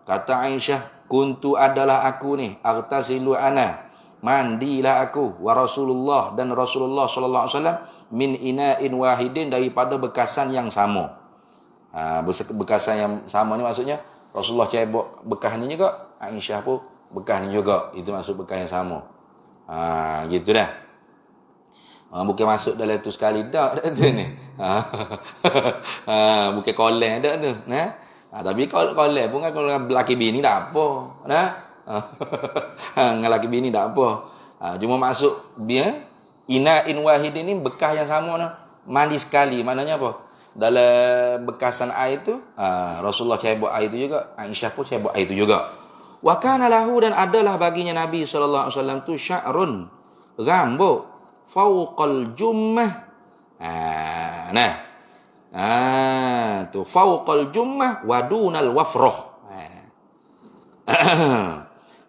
kata Aisyah, kuntu adalah aku ni, aghtasilu ana, mandilah aku, wa Rasulullah dan Rasulullah sallallahu alaihi wasallam min ina'in wahidin, daripada bekasan yang sama. Bekasan yang sama ni maksudnya Rasulullah cebok bekas ni juga, Aisyah pun bekas ni juga. Itu maksud bekas yang sama. Gitu dah. Bukan masuk dalam tu sekali dak tu ni. Bukan koleng dak tu. Tapi koleng pun kalau lelaki bini tak apa. Dengan lelaki bini tak apa. Cuma masuk dia ina'in wahid ini bekas yang sama nah. Mandi sekali. Maknanya apa? Dalam bekasan air tu, Rasulullah cebok air tu juga, Aisyah pun cebok air tu juga. Wa kana lahu, dan adalah baginya Nabi sallallahu alaihi wasallam tu sya'run, rambut fauqal jummah. Tu fauqal jummah wa dunal wafrah.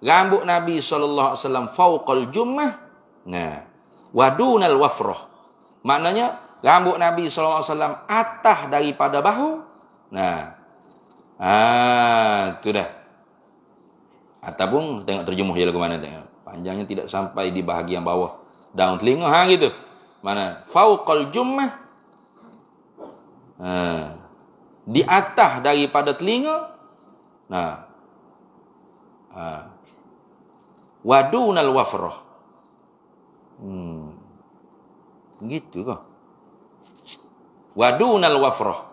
Rambut Nabi sallallahu alaihi wasallam fauqal jummah, wa dunal wafrah. Maknanya rambut Nabi sallallahu alaihi wasallam atas daripada bahu. Tu dah. Ataupun tengok terjemuh je lagu mana tengok. Panjangnya tidak sampai di bahagian bawah daun telinga gitu. Mana? Fauqal jummah. Di atas daripada telinga. Wadunal wafrah. Gitu kah? Wadunal wafrah.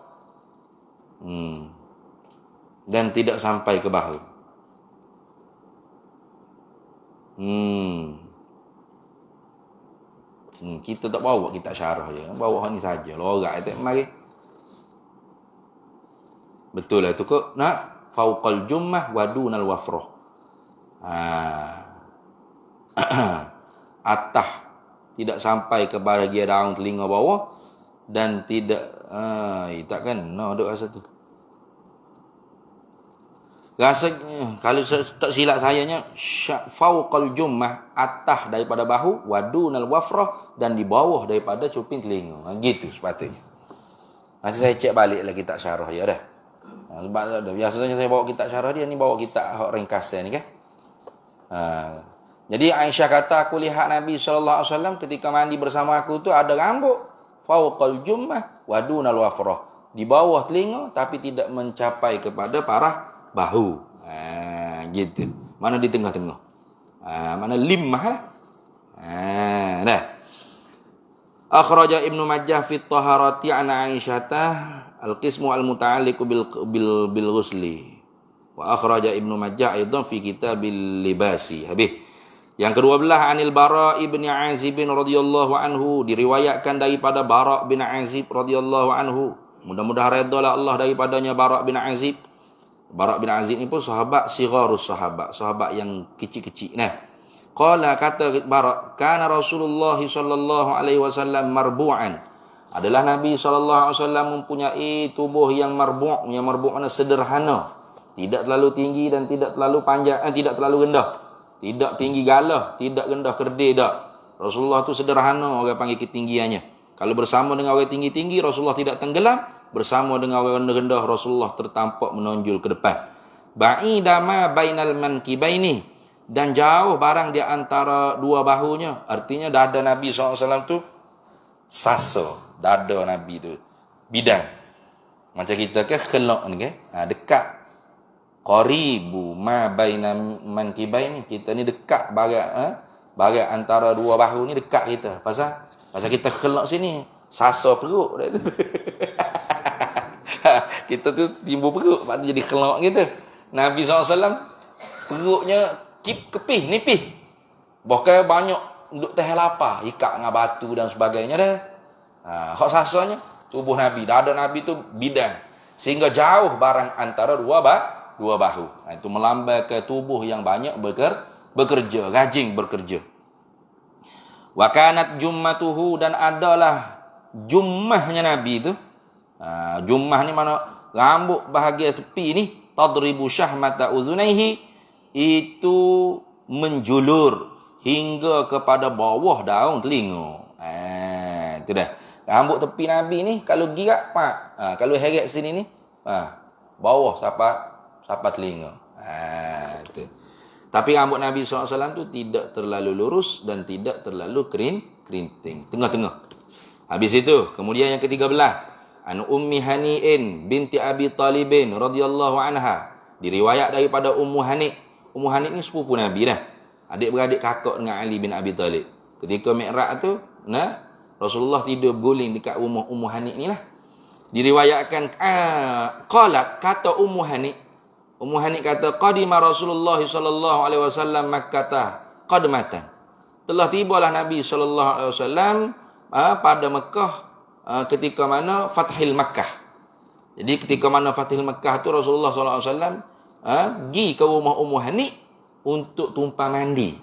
Dan tidak sampai ke bahu. Kita tak bawa kitab syarah je. Bawa ni saja. Lorak tu mari. Betul lah tu kok. Fauqal jummah wa dunal wafrah. Atas tidak sampai ke bahagian daun telinga bawah dan tidak takkan duk rasa tu. Rasa kalau tak silap sayanya fauqal jummah, atas daripada bahu, wadunal wafrah, dan di bawah daripada cuping telinga. Gitu sepatutnya. Nanti saya cek balik lagi kitab syarah ya dah. Sebab biasanya saya bawa kitab syarah dia ni, bawa kitab ringkasan ni kan. Jadi Aisyah kata, aku lihat Nabi sallallahu alaihi wasallam ketika mandi bersama aku tu ada rambut fauqal jummah wadunal wafrah, di bawah telinga tapi tidak mencapai kepada parah bahu. Gitu. Mana di tengah-tengah. Mana limmah lah. Dah. Akhraja Ibnu Majah fi Taharati an Aisyah al-qismu al-muta'alliq bil ghusli. Wa akhraja Ibnu Majah aidan fi kitabil libasi. Habis. Yang kedua belah anil Bara ibn Azib radhiyallahu anhu, diriwayatkan daripada Bara bin Azib radhiyallahu anhu. Mudah-mudahan redha Allah daripadanya Bara bin Azib. Bara bin Azib ni pun sahabat sigharus sahabat yang kecil-kecil. Qala, kata Bara, kana Rasulullah sallallahu alaihi wasallam marbu'an. Adalah Nabi sallallahu alaihi wasallam mempunyai tubuh yang marbu', yang marbu' makna sederhana. Tidak terlalu tinggi dan tidak terlalu panjang, tidak terlalu rendah. Tidak tinggi galah, tidak rendah kerdil dak. Rasulullah tu sederhana orang panggil ketinggiannya. Kalau bersama dengan orang tinggi-tinggi, Rasulullah tidak tenggelam. Bersama dengan orang rendah-rendah, Rasulullah tertampak menonjol ke depan. Ba'ida ma bainal mankibaini, dan jauh barang di antara dua bahunya. Artinya dada Nabi SAW tu sasa. Dada Nabi tu bidang. Macam kita ke khelak ni ke? Dekat. Qaribu ma baina mankibain, kita ni dekat barat antara dua bahu ni dekat kita. Pasal kita khelak sini, sasa perut. Kita tu timbul perut, lepas tu jadi khelak kita. Nabi SAW perutnya kepih, nipih. Bahkan banyak duduk tahan lapar, ikat dengan batu dan sebagainya dah. Hak sasanya tubuh Nabi, dada Nabi tu bidang, sehingga jauh barang antara dua bahu. Itu melambangkan tubuh yang banyak bekerja, rajin bekerja. Wa kanat jummatuhu, dan adalah jummahnya Nabi tu. Jummah ni mana rambut bahagian tepi ni, tadribu syahmata uzunaihi, itu menjulur hingga kepada bawah daun telinga. Itu dah. Rambut tepi Nabi ni kalau girat pak, kalau heret sini ni, bawah sampai telinga. Itu. Tapi rambut Nabi SAW tu tidak terlalu lurus dan tidak terlalu kerinting, tengah-tengah. Habis itu, kemudian yang ke-13, an Ummi Hani'in binti Abi Talibin radhiyallahu anha, diriwayat daripada Ummu Hani'. Ummu Hani' ni sepupu Nabi dah. Adik-beradik kakak dengan Ali bin Abi Talib. Ketika Mi'raj tu, Rasulullah tidur berguling dekat rumah Ummu Hani' ni lah. Diriwayatkan, qalat, kata Ummu Hani'. Ummu Hani' kata, qadima Rasulullah sallallahu alaihi wasallam Makkah qadmatan. Telah tibalah Nabi sallallahu alaihi wasallam pada Mekah ketika mana Fathil Makkah. Jadi ketika mana Fathil Makkah tu Rasulullah sallallahu alaihi wasallam pergi ke rumah Ummu Hani' untuk tumpah mandi.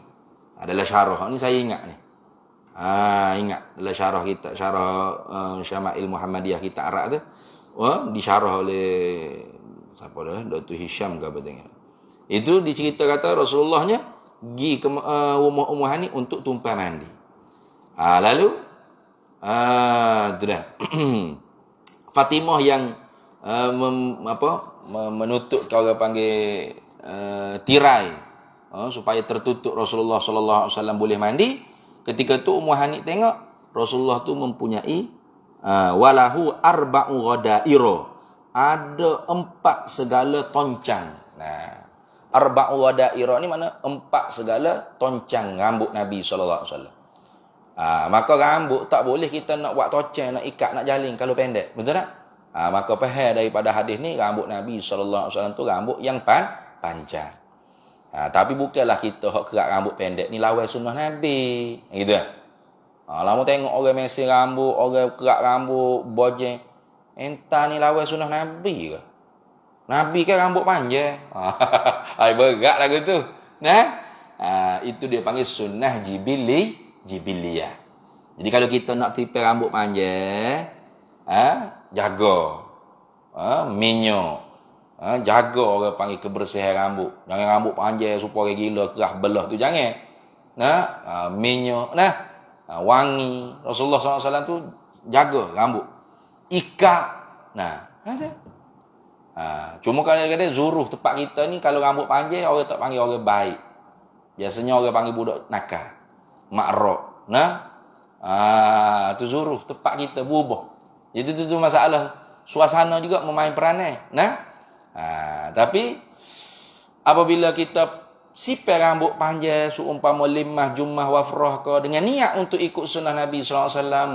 Adalah syarah ni saya ingat ni. Ingat dalam syarah kita, syarah Syama'il Muhammadiyah kita Arab tu, disyarah oleh siapa dah, Dr. Hisham ke apa tengok. Itu dicerita kata Rasulullahnya pergi ke rumah Ummu Hani untuk tumpah mandi. Lalu tu dah. Fatimah yang menutup, kalau panggil tirai, supaya tertutup Rasulullah sallallahu alaihi wasallam boleh mandi. Ketika tu Ummu Hani tengok Rasulullah tu mempunyai walahu arba'u ghadairo, ada 4 segala toncang. Arba'u ghadairo ni mana 4 segala toncang rambut Nabi sallallahu alaihi wasallam. Maka rambut tak boleh kita nak buat tocang, nak ikat, nak jaling kalau pendek, betul tak? Maka faham daripada hadis ni, rambut Nabi sallallahu alaihi wasallam tu rambut yang panjang. Tapi bukanlah kita hak kerak rambut pendek ni lawan sunnah Nabi. Gitu. Lama tengok orang mesin rambut, orang kerak rambut, bojeng. Entah ni lawan sunnah Nabi ke? Nabi kan rambut panjang. Berat lagu tu. Itu dia panggil sunnah jibiliyah. Jadi kalau kita nak tipis rambut panjang, jaga. Minyak. Jaga orang panggil kebersihan rambut. Jangan rambut panjang supaya gila kerah belah tu, jangan. Minyak, wangi. Rasulullah SAW tu jaga rambut. Ikat. Ada. Cuma kadang-kadang zuruh tempat kita ni, kalau rambut panjang orang tak panggil orang baik. Biasanya orang panggil budak nakal, makrok. Tu zuruh tempat kita berubah. Jadi tu masalah. Suasana juga memain peranan. Tapi apabila kita sipir rambut panjang seumpama limah jummah wafrah ke, dengan niat untuk ikut sunnah Nabi sallallahu alaihi wasallam,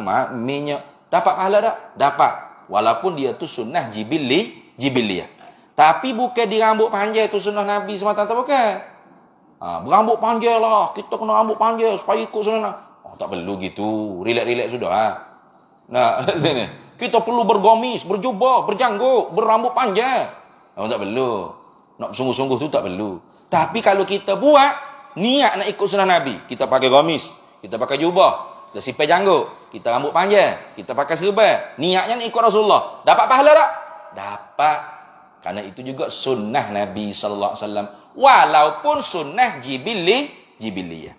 minyak, dapat pahala tak? Dapat. Walaupun dia tu sunnah jibiliyah. Tapi bukan di rambut panjang tu sunnah Nabi semata-mata, bukan. Berambut panjang lah, kita kena rambut panjang supaya ikut sunnah. Tak perlu gitu. Relax-relax sudah. Kita perlu bergamis, berjubah, berjanggut, berambut panjang. Tak perlu. Nak sungguh-sungguh tu tak perlu. Tapi kalau kita buat niat nak ikut sunnah Nabi, kita pakai gamis, kita pakai jubah, kita sipir janggut, kita rambut panjang, kita pakai serban, niatnya nak ikut Rasulullah, dapat pahala tak? Dapat. Karena itu juga sunnah Nabi sallallahu alaihi wasallam, walaupun sunnah jibiliyah.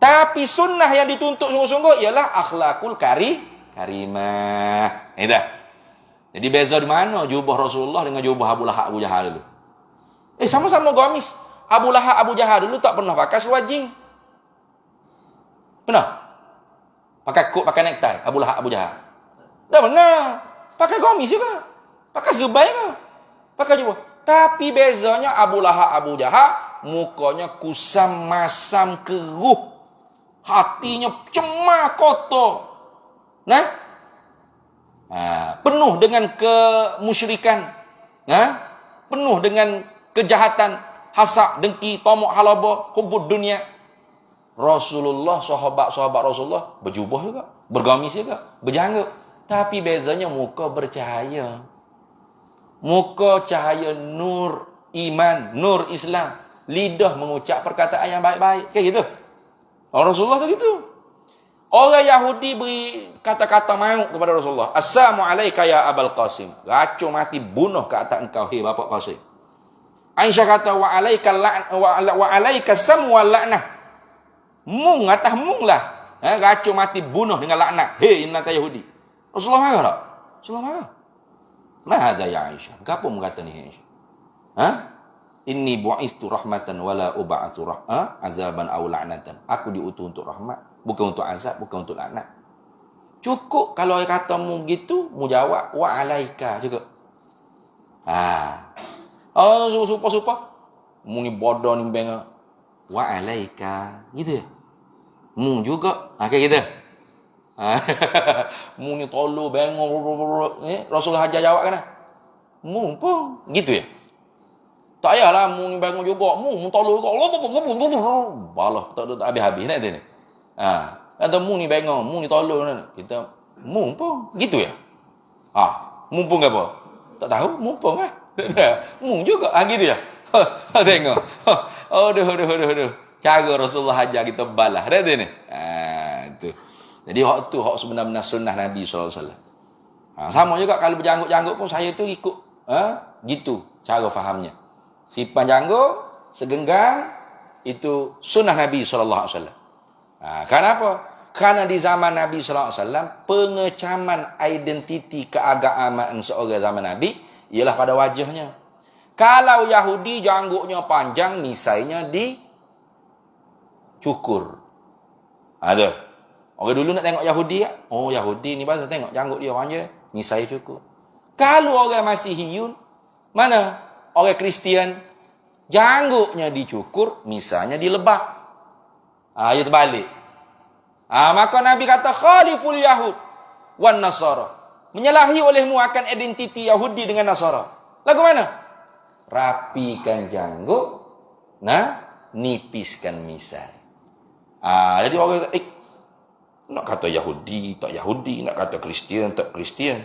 Tapi sunnah yang dituntut sungguh-sungguh ialah akhlakul karimah. Dah. Jadi beza di mana jubah Rasulullah dengan jubah Abu Lahab, Abu Jahal dulu? Sama-sama gamis. Abu Lahab, Abu Jahal dulu tak pernah pakai seluar jing. Pernah? Pakai kot, pakai necktie. Abu Lahab, Abu Jahal. Tak pernah. Pakai gamis juga. Pakai serban juga. Pakai jubah. Tapi bezanya Abu Lahab, Abu Jahal, mukanya kusam, masam, keruh. Hatinya cemar, kotor. Nah, penuh dengan kemusyrikan. Penuh dengan kejahatan, hasad, dengki, tomok, halaba, hubbud dunia. Rasulullah, sahabat-sahabat Rasulullah berjubah juga, bergamis juga, berjanggut. Tapi bezanya muka bercahaya. Muka cahaya nur iman, nur Islam. Lidah mengucap perkataan yang baik-baik. Kayak gitu. Rasulullah tu gitu. Orang Yahudi beri kata-kata mauk kepada Rasulullah. Assalamualaikum ya Abul Qasim. Racun mati bunuh ke atas engkau, hei Bapak Qasim. Aisyah kata wa alaika sam wa la'nah. Mung atas mung lah. Racun mati bunuh dengan laknat. Hei inna Yahudi. Rasulullah marah tak? Rasulullah marah. Mahada ya Aisyah. Apa mengata ni Aisyah? Inni bu'istu rahmatan wala uba'atsu azaban aw la'natan. Aku diutus untuk rahmat, bukan untuk azab, bukan untuk laknat. Cukup kalau kata mu gitu, mu jawab wa alaika juga. Supa-supa. Mu ni bodoh ni bengah. Wa alaika. Gitu ya. Mu juga. Kayak gitu. Mu ni tolu bengah. Rasulullah hajar jawab kan? Mu pun. Gitu ya. Tak payahlah mu ni bangun juga. Mu tolong juga. Balah, tak habis-habis nak ni. Kata mu ni bangun, mu ni tolong kita mumpung. Gitu ya. Mumpung apa? Tak tahu, mumpung lah. Mu juga. Gitu ya. Tengok. Aduh. Cara Rasulullah ajar kita balah. Dah ni. Tu. Jadi hak tu hak sebenar-benar sunnah Nabi sallallahu alaihi wasallam. Sama juga kalau berjanggut-janggut pun saya tu ikut gitu cara fahamnya. Simpan janggut, segenggang, itu sunnah Nabi SAW. Kenapa? Karena di zaman Nabi SAW, pengecaman identiti keagamaan seorang zaman Nabi, ialah pada wajahnya. Kalau Yahudi janggutnya panjang, misainya dicukur. Ada. Orang dulu nak tengok Yahudi, Yahudi ni pasal tengok janggut dia panjang, misai cukur. Kalau orang masih hiyun, mana? Orang Kristian, janggutnya dicukur, misalnya dilebak. Ia terbalik. Maka Nabi kata, khaliful Yahud wan Nasara. Menyalahi olehmu akan identiti Yahudi dengan Nasara. Lagu mana? Rapikan janggut, nipiskan misai. Jadi orang nak kata Yahudi, tak Yahudi. Nak kata Kristian, tak Kristian.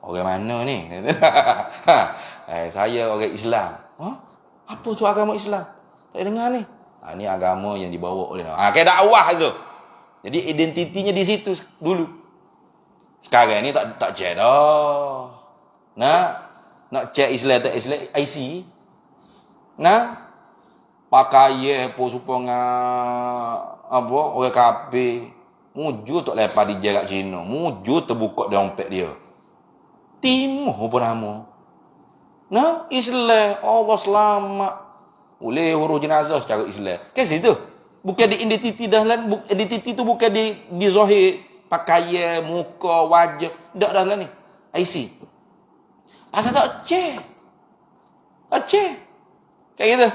Orang mana ni? Saya orang Islam. Apa tu agama Islam? Tak dengar ni. Ni agama yang dibawa oleh kayak dakwah tu. Jadi identitinya di situ dulu. Sekarang ni tak cek dah. Nak cek Islam tak Islam IC. Pakai apa supaya apa orang kafir. Mujur tak lepas di jarak Cina. Mujur terbuka dompet dia. Timur apa nama? Islam. Allah selamat. Boleh huruf jenazah secara Islam. Ke situ. Bukan di identiti dalam identiti tu bukan di zahir, pakaian, muka, wajah. Tak dalam ni. IC. Pasal tak cek. Kayak gitu.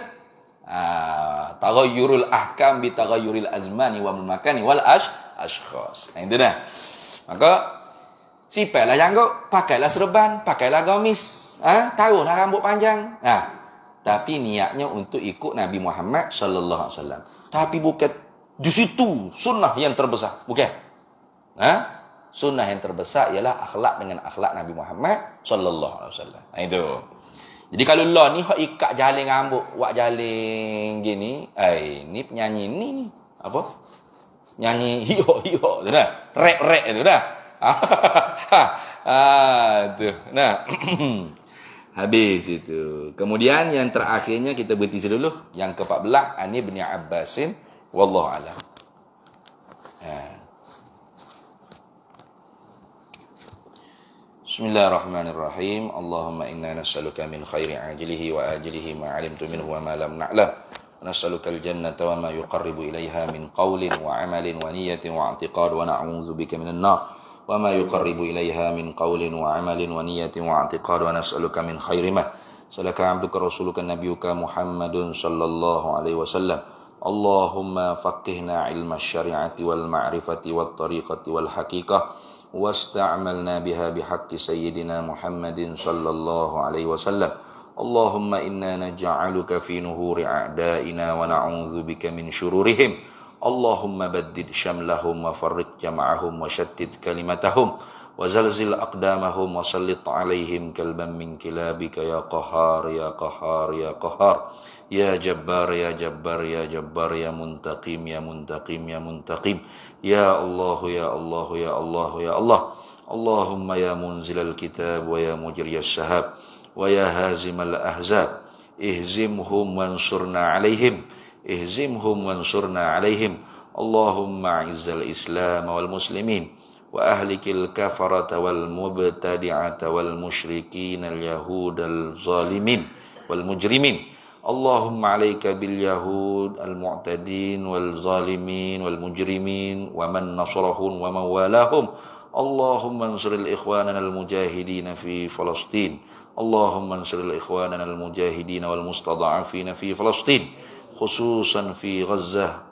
Taghayyurul ahkam bi taghayyuril azmani wa makani wal ashkhas. Itu dah. Maka sipailah janggut, pakailah serban, pakailah gamis, taruhlah rambut panjang. Tapi niatnya untuk ikut Nabi Muhammad sallallahu alaihi wasallam. Tapi bukan di situ sunnah yang terbesar, bukan. Sunnah yang terbesar ialah akhlak dengan akhlak Nabi Muhammad sallallahu alaihi wasallam. Itu. Jadi kalau Allah ni hak ikat jaling rambut, buat jaling gini, ni penyanyi ni apa? Nyanyi hiyo tu dah. Rap tu dah. Tu. Habis itu. Kemudian yang terakhirnya kita berhenti dulu. Yang ke-14 Ani bin Abbasin wallahu a'lam. Bismillahirrahmanirrahim. Allahumma inna nas'aluka min khairi ajilihi wa ajilihi ma 'alimtu minhu wa ma lam na'lam. Nas'aluka al-jannata wa ma yuqarribu ilaiha min qawlin wa 'amalin wa niyyatin wa i'tiqad wa na'udzu bika minan nar. وما يقرب إليها من قول وعمل ونية واعتقاد ونسألك من خير ما Salaka abduka rasuluka nabiyuka Muhammadun sallallahu alaihi wasallam. Allahumma faqihna ilma syari'ati wal ma'rifati wat tariqati wal haqiqah wasta'malna biha bihaqqi sayyidina Muhammadin sallallahu alaihi wasallam. Allahumma inna naj'aluka fi nuhuri a'daina wa na'udzu bika min syururihim. Allahumma baddid syamlahum wa farriq jam'ahum wa shattit kalimatahum wa zalzil aqdamahum wa sallit alaihim kalban min kilabika ya qahar ya qahar ya qahar ya jabbar ya jabbar ya jabbar ya muntaqim ya muntaqim ya muntaqim ya Allah ya Allah ya Allah ya Allah. Allahumma ya munzilal kitab wa ya mujriyas sahab wa ya hazimal ahzab ihzimhum wansurna alaihim ihzimhum wansurna alaihim. Allahumma izzal islam wal muslimin wa ahlikil kafarata wal mubtadi'ata wal musyrikin al yahudal zalimin wal mujrimin. Allahumma alayka bil yahud al mu'tadin wal zalimin wal mujrimin wa man nasarahum wa man walahum. Allahumma ansuril ikhwanana al mujahidin fi Falastin. Allahumma ansuril ikhwanana al mujahidin wal mustada'afin fi Falastin, khususan fi Gazzah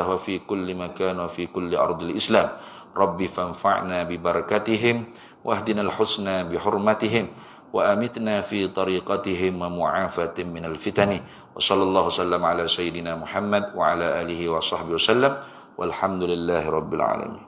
wa fi kulli makan wa fi kulli ardil Islam. Rabbi fanfa'na bi barakatihim wahdinal husna bi hurmatihim wa amitna fi tariqatihim wa mu'afatin minal fitani. Wa sallallahu sallam ala sayyidina Muhammad wa ala alihi wa sahbihi wasallam walhamdulillahi rabbil alamin.